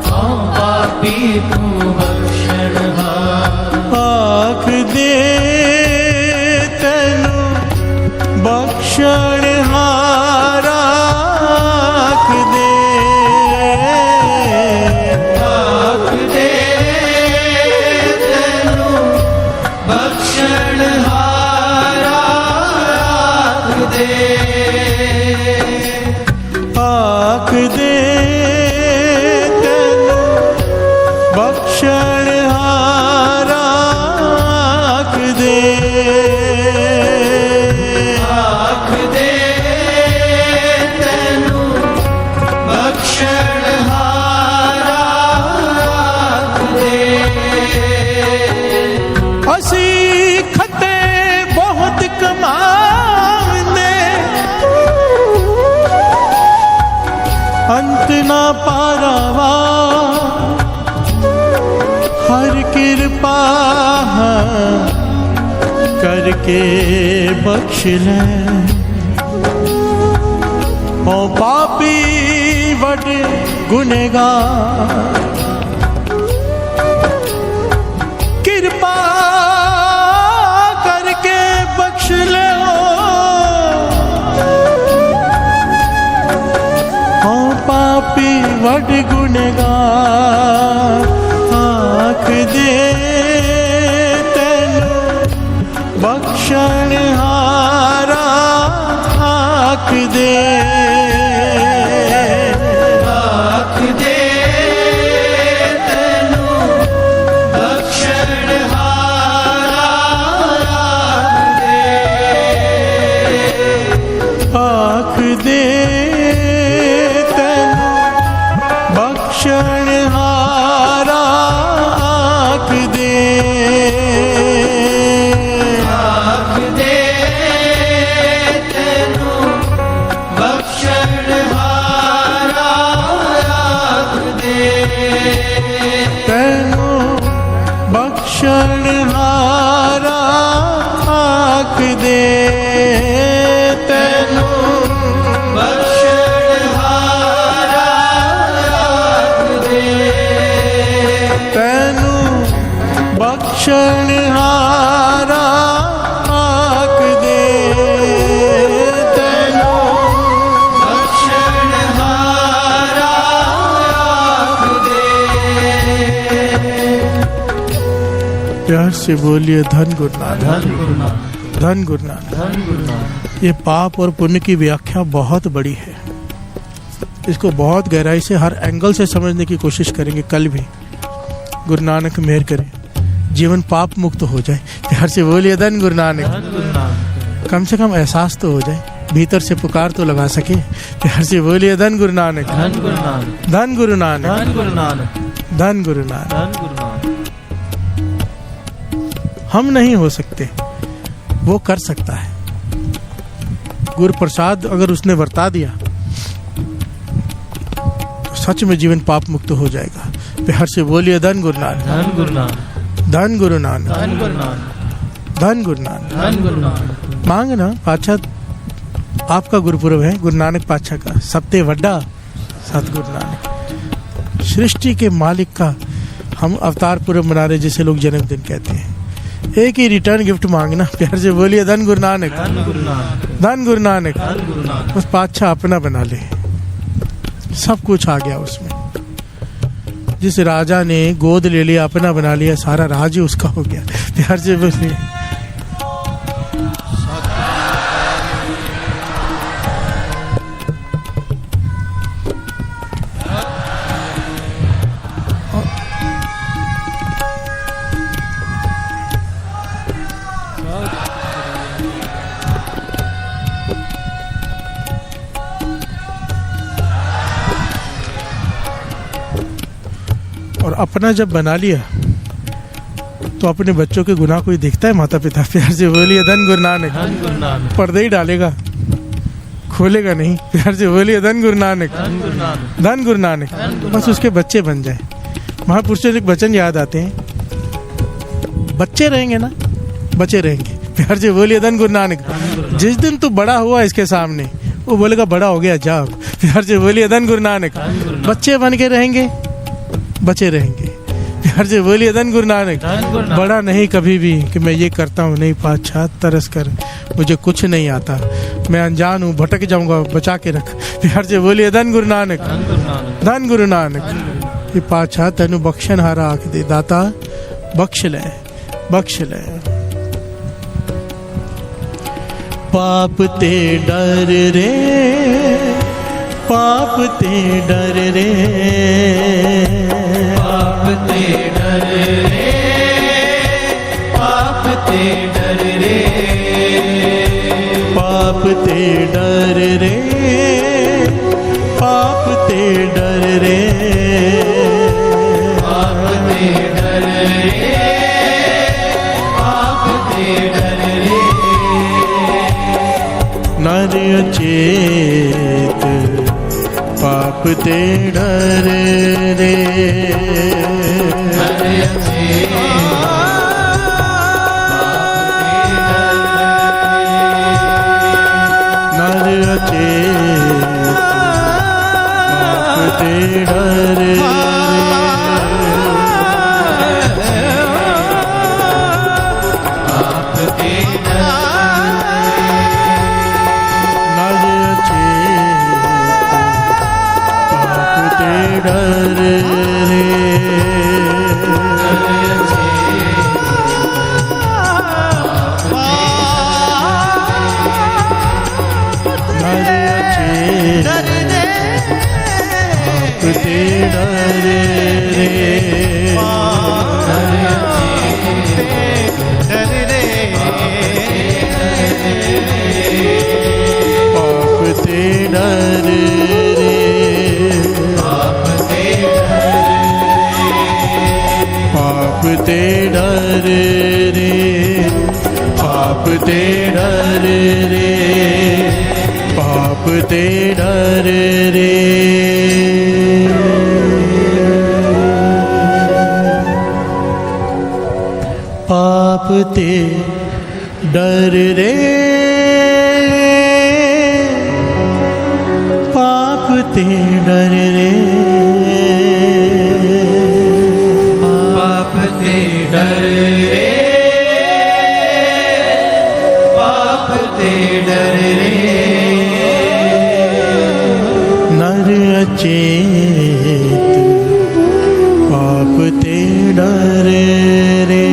हो पापी तू बख्शन हार। आख दे तैनू बख्शन हारा, आख दे, आख दे तैनू बख्शन हारा, आख दे, आख दे अंत ना पारावा हर कृपा करके बख्श ले ओ पापी वड गुनहगार कृपा करके बख्श ले ओ पापी वड गुनहगार आँख दे तेनू बख्शण हारा आँख दे बख्शणहारा आँख दे तेनू बख्शणहारा आँख दे। प्यार से बोलिए धन गुरु नानक, धन गुरु नानक, धन गुरु नानक, धन गुरु नानक। ये पाप और पुण्य की व्याख्या बहुत बड़ी है, इसको बहुत गहराई से हर एंगल से समझने की कोशिश करेंगे कल भी। गुरु नानक मेहर करें जीवन पाप मुक्त हो जाए। प्यार से बोलिए धन गुरु नानक, कम से कम एहसास तो हो जाए, भीतर से पुकार तो लगा सके। प्यार से बोलिए धन गुरु नानक, धन गुरु नानक, धन गुरु नानक, धन गुरु नानक, धन गुरु नानक, धन गुरु नानक। हम नहीं हो सकते, वो कर सकता है। गुरु प्रसाद अगर उसने वर्ता दिया तो सच में जीवन पाप मुक्त हो जाएगा। प्यार से बोलिए धन गुरु नानक, धन गुरु नानक, धन गुरु नानक, धन गुरु नानक, धन गुरु नानक, धन गुरु नानक। मांगना पातशाह आपका गुरुपुरब है, गुरु नानक पातशाह का सबते वड्डा सतगुरु नानक। सृष्टि के मालिक का हम अवतार पुरब मना रहे, जिसे लोग जन्मदिन कहते हैं। एक ही रिटर्न गिफ्ट मांगना। प्यार से बोलिए धन गुरु नानक, धन गुरु नानक, धन गुरु नानक, धन गुरु नानक। उस पातशाह अपना बना ले, सब कुछ आ गया उसमें। जिस राजा ने गोद ले लिया, अपना बना लिया, सारा राज ही उसका हो गया। प्यार से बोलिए और अपना जब बना लिया तो अपने बच्चों के गुनाह कोई देखता है माता पिता? प्यार से बोलिए धन गुरु नानक, धन गुरु नानक। पर्दे ही डालेगा, खोलेगा नहीं। प्यार से बोलिए धन गुरु नानक, धन गुरु नानक, धन गुरु नानक। बस उसके बच्चे बन जाए। महापुरुषों के वचन याद आते हैं, बच्चे रहेंगे ना, बच्चे रहेंगे। प्यार से बोलिए धन गुरु नानक। जिस दिन तू बड़ा हुआ इसके सामने, वो बोलेगा बड़ा हो गया जा। प्यार से बोलिए धन गुरु नानक। बच्चे बन के रहेंगे, बचे रहेंगे। प्यार से बोलिए धन गुरु नानक। बड़ा नहीं कभी भी कि मैं ये करता हूँ, नहीं पातशाह तरस कर, मुझे कुछ नहीं आता, मैं अनजान हूँ, भटक जाऊंगा, बचा के रख। प्यार से बोलिए धन गुरु नानक, धन गुरु नानक। ये पातशाह तेनू बख्शन हारा आख दे, दाता बख्श ले, बख्श ले। पाप ते डर रे, पाप ते डर रे, पाप ते डर रे, पाप ते डर रे, पाप ते डर रे, पाप ते डर रे, पाप ते डर रे, पाप ते डर रे। नर अचेत पाप पाप ते डर रे नर अचेत पाप ते डर रे डर रे पाप ते डर रे पाप ते डर रे पाप ते डर रे पाप ते डर रे पाप ते डर रे डर रे पाप ते डर रे नर अचेत पाप ते डर रे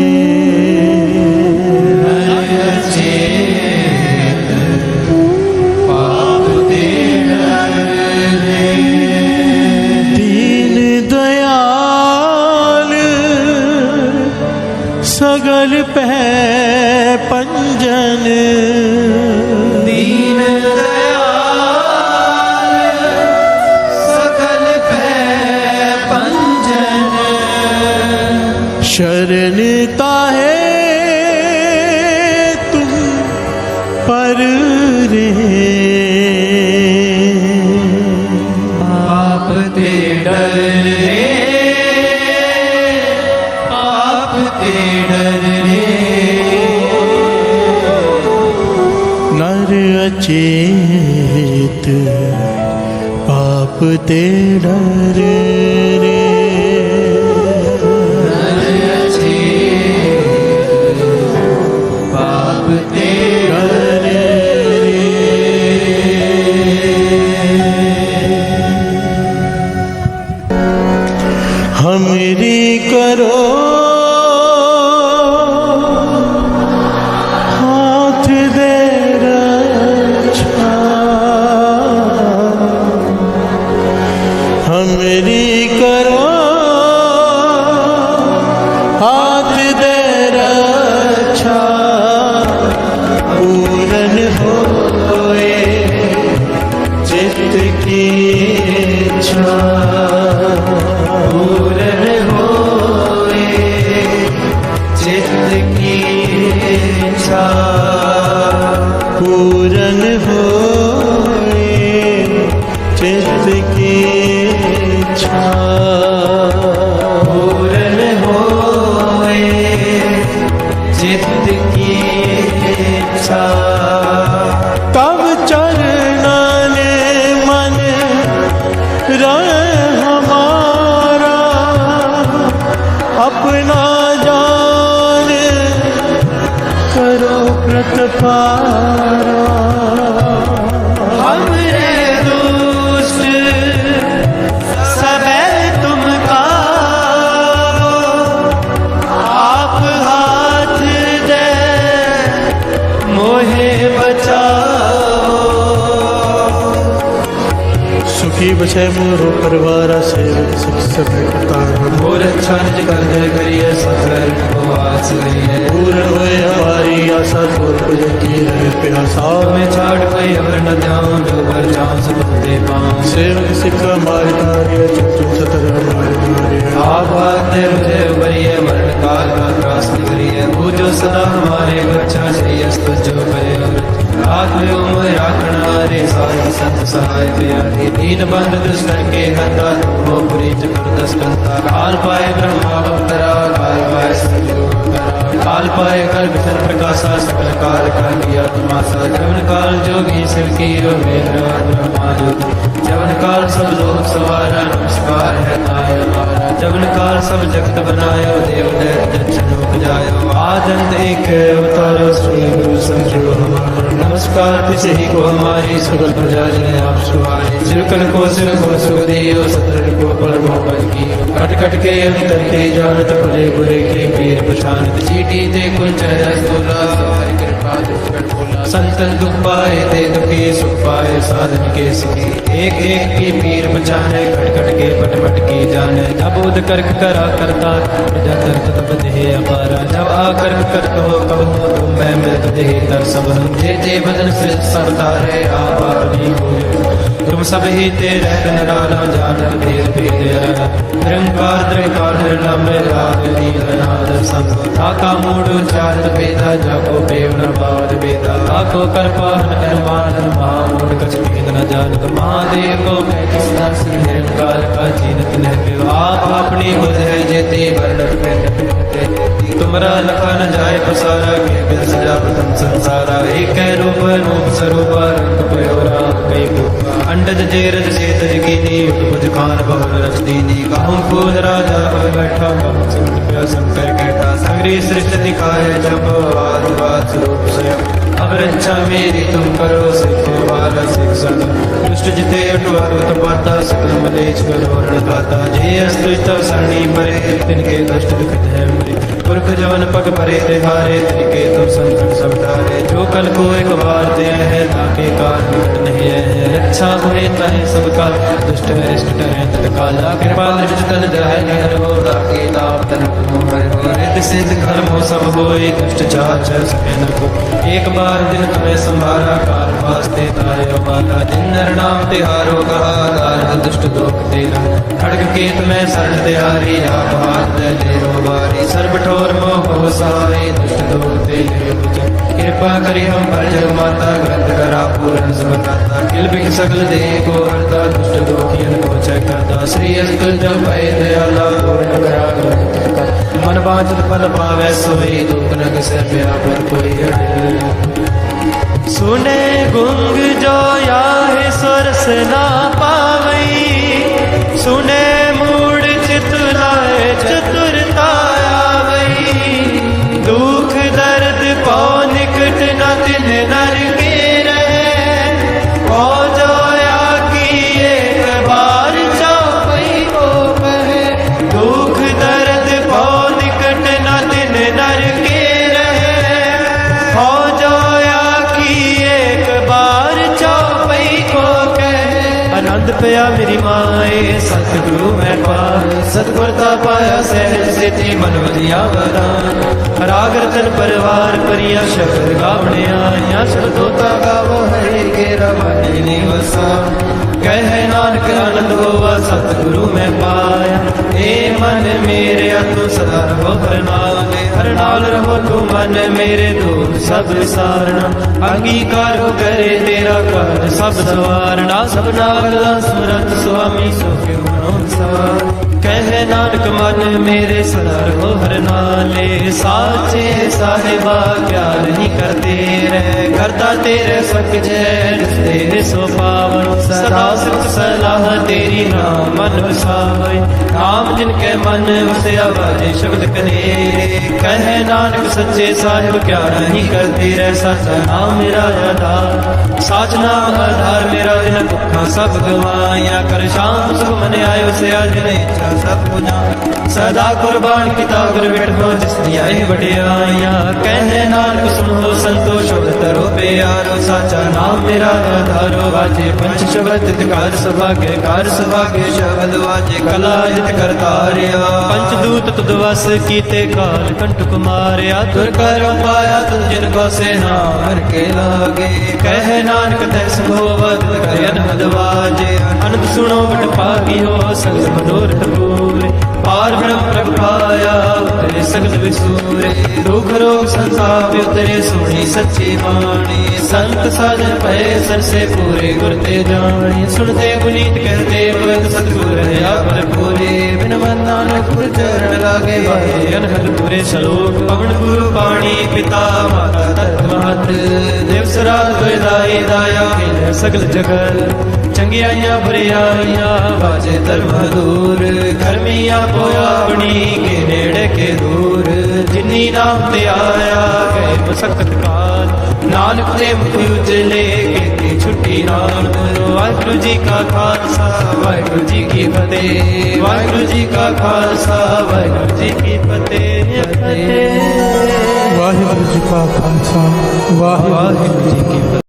नर अचेत पाप ते डर रे दीन दयाल सगल पै पंजन दीन दयाल सकल पै पंजन शरण ताहे तुम पर रे पाप ते डर रे पाप ते डर रे नर अचेत पाप ते डर रे नर अचेत पाप ते डर रे हमरी करो हाथ दे रक्षा हमरी करो हाथ दे रक्षा पूरन होए चित्त की इच्छा पूरन होए चित्त की इच्छा पूरन होए चित्त की इच्छा पूरन होए चित्त की इच्छा तब चरना ने मन रहे हमारा अपना जान करो प्रतिपारा हमरे दुष्ट सबे तुम कारो आप हाथ दे मोहे बचाओ सुखी बचे मोरो परिवार से सुख सब करतार मोर अच्छा निज कर दे करिए सफल उपवास करिए पूर्ण होए हमारी आशा छोड़ पूजन की है प्यासा में छाड़ कोई अवर न जाऊं जो पर जाऊं सब दे पाऊं सेवक सिक्का मारे कार्य चुप सतर हमारे मारे आप आते मुझे उबरिए मरण काल का त्रास करिए पूजो सदा हमारे बच्चा श्रेयस तुझो करे राख लो मोह राखना रे साई संत सहाय प्यारे दीन बंद दुष्कर के हंता हो पुरी चक्र दस कंता काल पाए ब्रह्मा अवतरा काल पाए सतगुरु अवतरा काल पाए कर विचर प्रकाशा सकल काल का किया तमाशा जवन काल जोगी शिव की मेरा ब्रह्मा ज्योति जवन काल सब लोग सवारा नमस्कार है नाय हमारा जवन काल सब जगत बनायो देव दैत्य दक्षिण उपजायो आदंत एक अवतारो श्री गुरु संजो हमारा नमस्कार तिसे ही को हमारी सकल प्रजा जन आप सुहारे सिरकन को सिर को सुखदेव सतर को पर मोहन की कट कट के अंतर के जानत भले बुरे के पीर पछानत चीटी दे कुल चेहरा सोला हरि कृपा दुष्ट बोला संतन दुख पाए दे दुखी सुख पाए साधन के सुखी एक एक की पीर बचाने खट खट के पट पट की जाने जब उद कर्क करा करता प्रजा दर्द तब देह अपारा जब आकर कर कहो कहो तुम मैं मृत देह तर सब हम जे बदन से सब तारे आप अपनी हो तुम सब ही तेरे नाना जानत भेद भेद निरंकार द्रकार निर्लम्ब राग नीलनाद संग ताका मूढ़ चारत भेदा जाको पेव न बाद भेदा ताको करपान अनुमान महामूढ़ कछ भेद न जानत महादेव को मैं किस दर्श निरंकार का जीनत न आप अपनी बुध है जेते वर्णन में तुमरा लखा न जाए पसारा के बिल सजा प्रथम संसारा एक रूप रूप स्वरूप रंग पयोरा कई अंडज जेरज सेतज कीनी उपज खान बहुल रच दीनी कहूँ खोज राजा अब बैठा कहूँ संत प्या शंकर कहता संग्री सृष्टि दिखाए जब आदिवाद स्वरूप स्वयं अब रक्षा मेरी तुम करो सिखो वाला शिक्षा दुष्ट जिते अटवारुत पाता सकल मलेच करो रणदाता जे अस्तुत सरणी मरे तिनके कष्ट दुखित है मरे पुरख जवन पग भरे तिहारे तिनके तुम संकट सब टारे जो कल को एक बार दे है ताके काल निकट नहीं है रक्षा हुए तहे सबका दुष्ट अरिष्ट टरे तत्काला कृपा दृष्ट तन जाय घर हो ताके ताप तन मोहर हो रित सिद्ध धर्म हो सब होए दुष्ट चार चर सके न को एक बार दिन तुम्हें संभारा काल वास्ते तारे माता जिन नर नाम तिहारो कहा दार दुष्ट दोख तेरा खड़ग केत में शरण तिहारी आप हाथ दे रो बारी सर्व ठोर मोह हो सहाय दुष्ट दोख तेरे कृपा करी हम पर जग माता ग्रंथ करा पूर्ण समता किल बिख सकल दे को हरता दुष्ट दोखियन को चय करता श्री अस्कुल जब भय दयाला पूर्ण करा ग्रंथ मन वांछित फल पावै सोई दुख नग से पर कोई अड़े सुने गुंग जो याहे सुरस ना पावई सुने मूड चित लाए चतुरता आवई दुख दर्द पौ निकट न तिन नर के रहे पौ जो या की एक बार चावई को कहे दुख दर्द पौ निकट न तिन नर के रहे पौ जो आनंद पया मेरी माए सतगुरु मैं पाए सतगुरता पाया सहज सिद्धि मन वधिया वरान राग रतन परिवार परिया शब्द गावने आया शब्दोता गावो हरे गेरा मन निवसा कह नानक आनंद होवा सतगुरु मैं पाया ए मन मेरे तू सदा रहो हर नाल रहो तू मन मेरे दुख सब सारना अंगीकार हो करे तेरा कर सब सवारना सब नागला सुरत स्वामी सुख मनोसार कह नानक मन मेरे सदा रहो हर नाले साचे साहिबा क्या नहीं करते रह करता तेरे सक जय तेरे सो पावन सदा सच सलाह तेरी नाम मन वसावे नाम जिनके मन वसया बाजे शब्द कनेरे कह नानक सच्चे साहिब क्या नहीं करते रह सचा नाम मेरा आधार साच नाम आधार मेरा जिन दुखा सब गवाया कर शाम सुख मन आयो से आज इच्छा सब पुना सदा कुर्बान किता गुर बैठो जिसनी आए बड़ियाया कह नानक सुनो संतोष तरो प्यारो साचा नाम मेरा आधारो वाजे पंच शब्द कार सभा के शब्द वाजे कला जित करतारिया पंच दूत तुद वस कीते काल कंठ कुमारिया तुर कर पाया तुम जिनको से नाम के लागे कह नानक तैस भोवत कर अनहद वाजे अनंत सुनो बट पागी हो संग मनोरथ पूरे पार ब्रह्म प्रभ पाया उतरे सगल विसूरे दुख रोग संताप उतरे सुनी सच्ची वाणी संत साजन भय सर से पूरे गुर ते जानी सुनते पुनीत कहते भगत सतगुर है पर पूरे बिन मन नानक गुर चरण लागे भाई अनहद पूरे श्लोक पवन गुरु वाणी पिता माता तत्व महत देव सराज दाई दाया खेल सगल जगत चंगियाइया बुरियाइया बाजे धर्म दूर धर्मिया पोया बनी के नेड़े के दूर जिन्नी नाम ते आया गए मसकत काल नानक दे मुख उजले कहती छुट्टी नाम वाहिगुरु जी का खालसा वाहिगुरु जी की फतेह वाहिगुरु जी का खालसा वाहिगुरु जी की फतेह वाहिगुरु जी का खालसा वाहिगुरु जी की फतेह।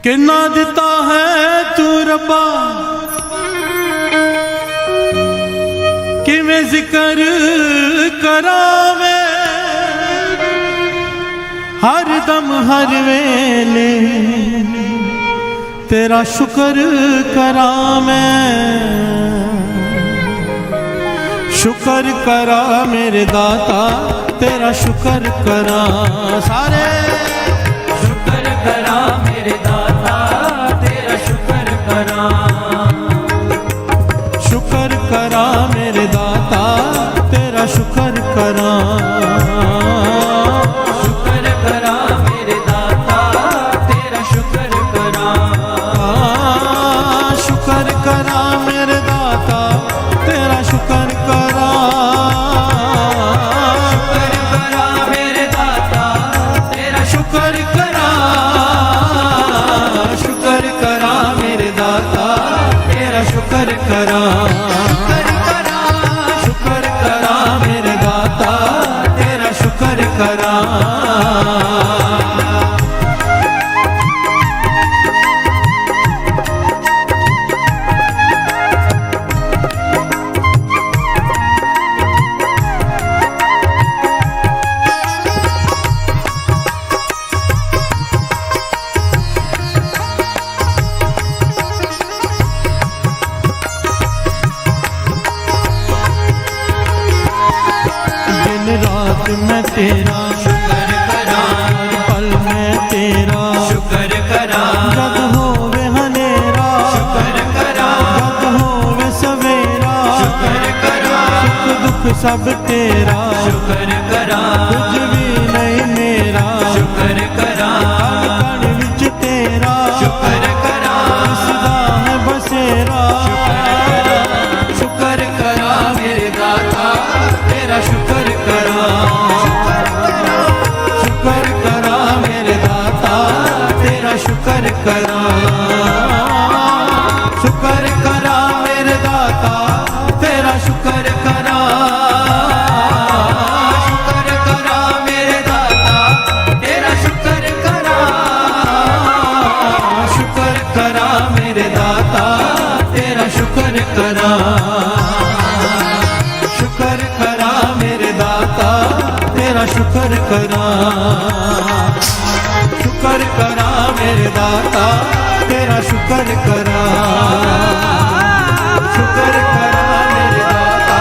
किन्ना दिता है तू रब्बा किवें जिक्र करावे हर दम हर वेले तेरा शुक्र करा मैं शुक्र करा मेरे दाता तेरा शुक्र करा सारे शुक्र करा मेरे दाता तेरा शुक्र करा शुक्र करा मेरे दाता तेरा शुक्र करा शुक्र करा मेरे दाता तेरा शुक्र करा शुक्र करा मेरे दाता तेरा शुक्र करा शुक्र करा मेरे दाता तेरा शुक्र करा शुक्र करा मेरे दाता तेरा शुक्र करा शुक्र करा मेरे दाता तेरा शुक्र करा रात में तेरा शुक्र करा पल में तेरा शुक्र करा जग होवे हनेरा शुक्र करा जग होवे सवेरा शुक्र करा सुख दुख सब तेरा शुक्र करा कुछ भी नहीं मेरा शुक्र करा कण विच तेरा शुक्र करा सदा है बसेरा शुक्र करा मेरे दाता तेरा शुक्र करा शुक्र करा मेरे दाता तेरा शुक्र करा शुक्र करा मेरे दाता तेरा शुक्र करा शुक्र करा मेरे दाता तेरा शुक्र करा शुक्र करा मेरे दाता तेरा शुक्र करा शुक्र करा मेरे दाता तेरा शुक्र करा शुक्र करा मेरे दाता तेरा शुक्र करा शुक्र करा मेरे दाता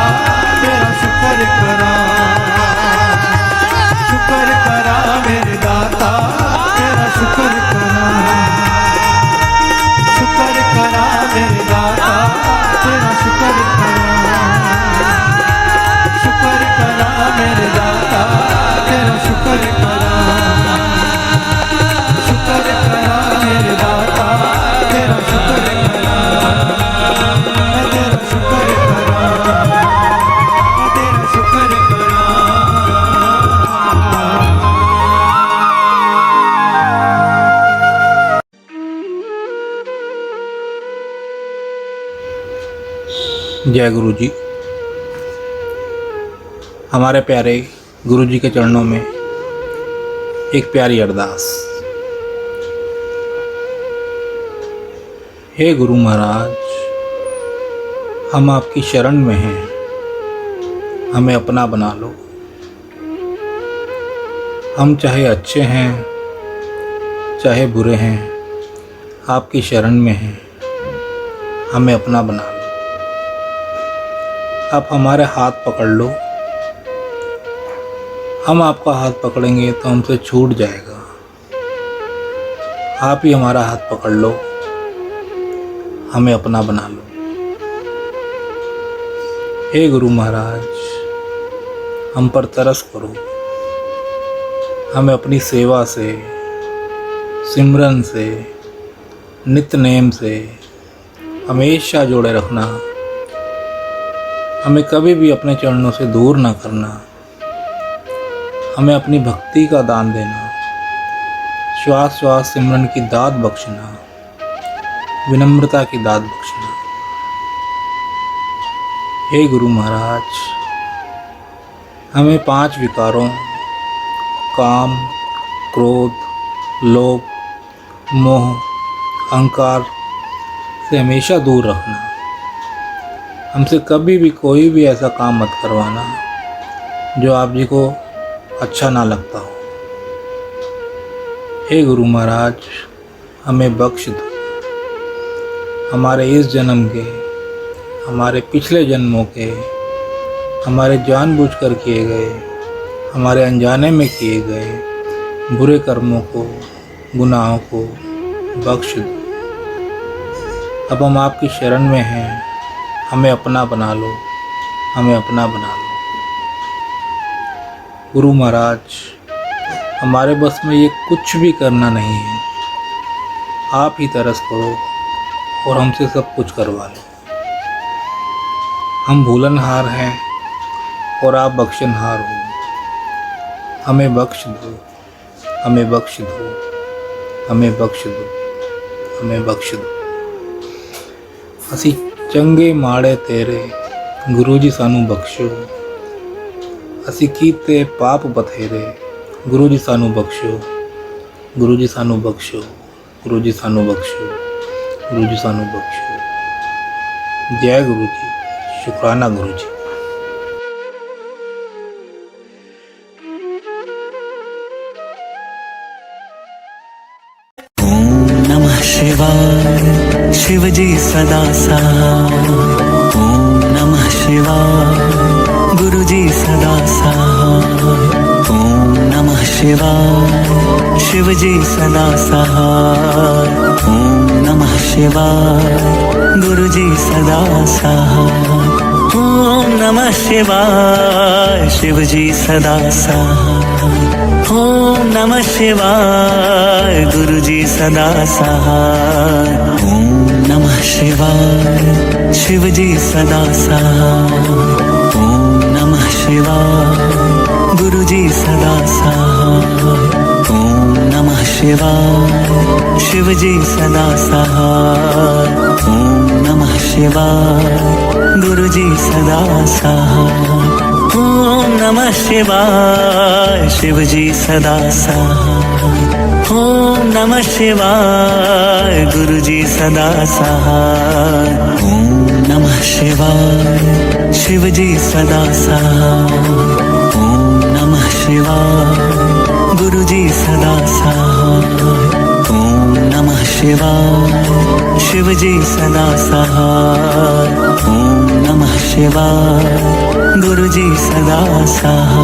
तेरा शुक्र करा शुक्र करा मेरे दाता तेरा शुक्र करा शुक्र करा मेरे दाता तेरा शुक्र करा शुक्र करा मेरे दाता तेरा शुक्र करा शुक्र करा मेरे दाता तेरा शुक्र करा मैं तेरा शुक्र करा मैं तेरा शुक्र करा जय गुरु जी। हमारे प्यारे गुरु जी के चरणों में एक प्यारी अरदास। हे गुरु महाराज, हम आपकी शरण में हैं, हमें अपना बना लो। हम चाहे अच्छे हैं चाहे बुरे हैं, आपकी शरण में हैं, हमें अपना बना लो। आप हमारे हाथ पकड़ लो। हम आपका हाथ पकड़ेंगे तो हमसे छूट जाएगा। आप ही हमारा हाथ पकड़ लो, हमें अपना बना लो। हे गुरु महाराज, हम पर तरस करो। हमें अपनी सेवा से, सिमरन से, नित्य नेम से हमेशा जोड़े रखना। हमें कभी भी अपने चरणों से दूर ना करना। हमें अपनी भक्ति का दान देना। श्वास श्वास सिमरन की दात बख्शना, विनम्रता की दात बख्शना। हे गुरु महाराज, हमें 5 विकारों काम, क्रोध, लोभ, मोह, अहंकार से हमेशा दूर रखना। हमसे कभी भी कोई भी ऐसा काम मत करवाना जो आप जी को अच्छा ना लगता हो। हे गुरु महाराज, हमें बख्श दो। हमारे इस जन्म के, हमारे पिछले जन्मों के, हमारे जानबूझकर किए गए, हमारे अनजाने में किए गए बुरे कर्मों को, गुनाहों को बख्श दो। अब हम आपकी शरण में हैं, हमें अपना बना लो, हमें अपना बना लो। गुरु महाराज, हमारे बस में ये कुछ भी करना नहीं है। आप ही तरस करो और हमसे सब कुछ करवा लो। हम भूलनहार हैं और आप बख्शनहार हो। हमें बख्श दो, हमें बख्श दो, हमें बख्श दो, हमें बख्श दो। ਅਸੀਂ ਚੰਗੇ ਮਾੜੇ ਤੇਰੇ ਗੁਰੂ ਜੀ ਸਾਨੂੰ ਬਖਸ਼ੋ। ਅਸੀਂ ਕੀਤੇ ਪਾਪ ਬਥੇਰੇ ਗੁਰੂ ਜੀ ਸਾਨੂੰ ਬਖਸ਼ੋ। ਗੁਰੂ ਜੀ ਸਾਨੂੰ ਬਖਸ਼ੋ, ਗੁਰੂ ਜੀ ਸਾਨੂੰ ਬਖਸ਼ੋ, ਗੁਰੂ ਜੀ ਸਾਨੂੰ ਬਖਸ਼ੋ। ਜੈ ਗੁਰੂ ਜੀ, ਸ਼ੁਕਰਾਨਾ ਗੁਰੂ ਜੀ। शिवाय शिव जी सदा सहाय। ओम नमः शिवाय गुरु जी सदा सहाय। ओम नमः शिवाय शिव जी सदा सहाय। ओम नमः शिवाय गुरु जी सदा सहाय। ओम नमः शिवाय शिव जी सदा सहाय। ओम नमः शिवाय गुरु जी सदा सहाय। ओम नमः शिवाय शिव जी सदा सहाय। ओम नमः शिवाय गुरु जी सदा सहाय। ओम नमः शिवाय शिव जी सदा सहाय। ओम नमः शिवाय गुरु जी सदा सहाय। ओम नमः शिवाय शिव जी सदा सहाय। ओम नमः शिवाय गुरु जी सदा सहाय। ओम नमः शिवाय शिव जी सदा सहाय। ओम नमः शिवाय गुरु जी सदा सहाय। ओम नमः शिवाय शिव जी सदा सहाय। ओम नमः शिवाय गुरु जी सदा सहाय।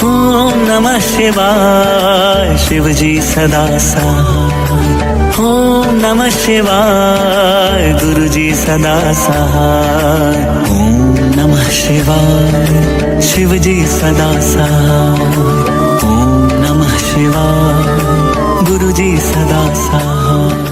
ओम नमः शिवाय शिव जी सदा सहाय। ओम नमः शिवाय गुरु जी सदा सहाय। ओम नमः शिवाय शिव जी सदा सहाय। ओम नमः शिवाय गुरु जी सदा सहाय।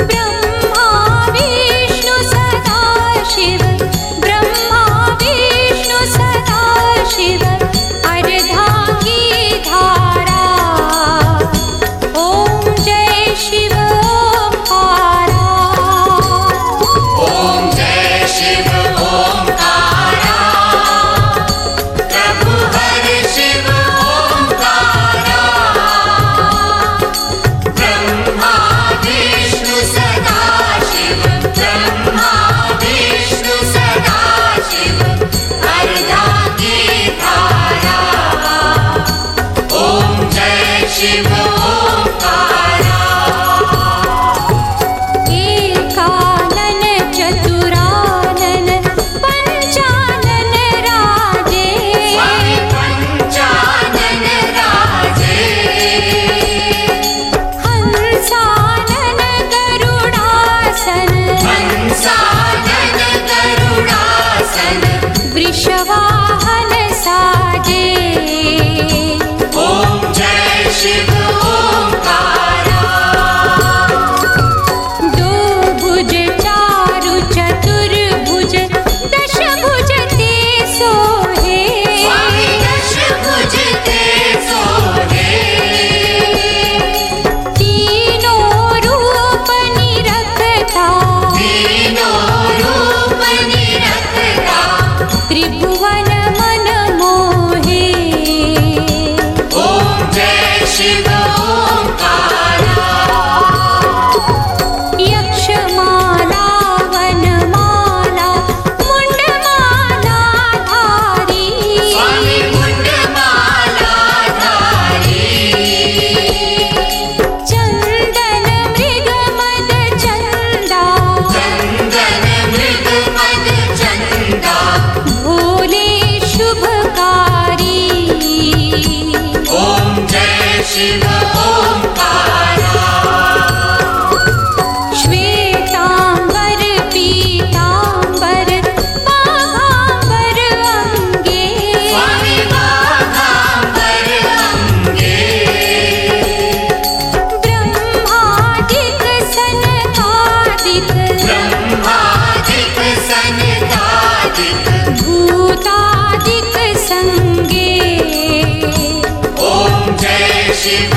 ब्रह्मा विष्णु सदा शिव ब्रह्म शिव ओंकारा श्वेतांबर पीतांबर बाघांबर अंगे स्वामी बाघांबर अंगे ब्रह्मादिक सनकादिक भूतादिक संगे ओम जय शिव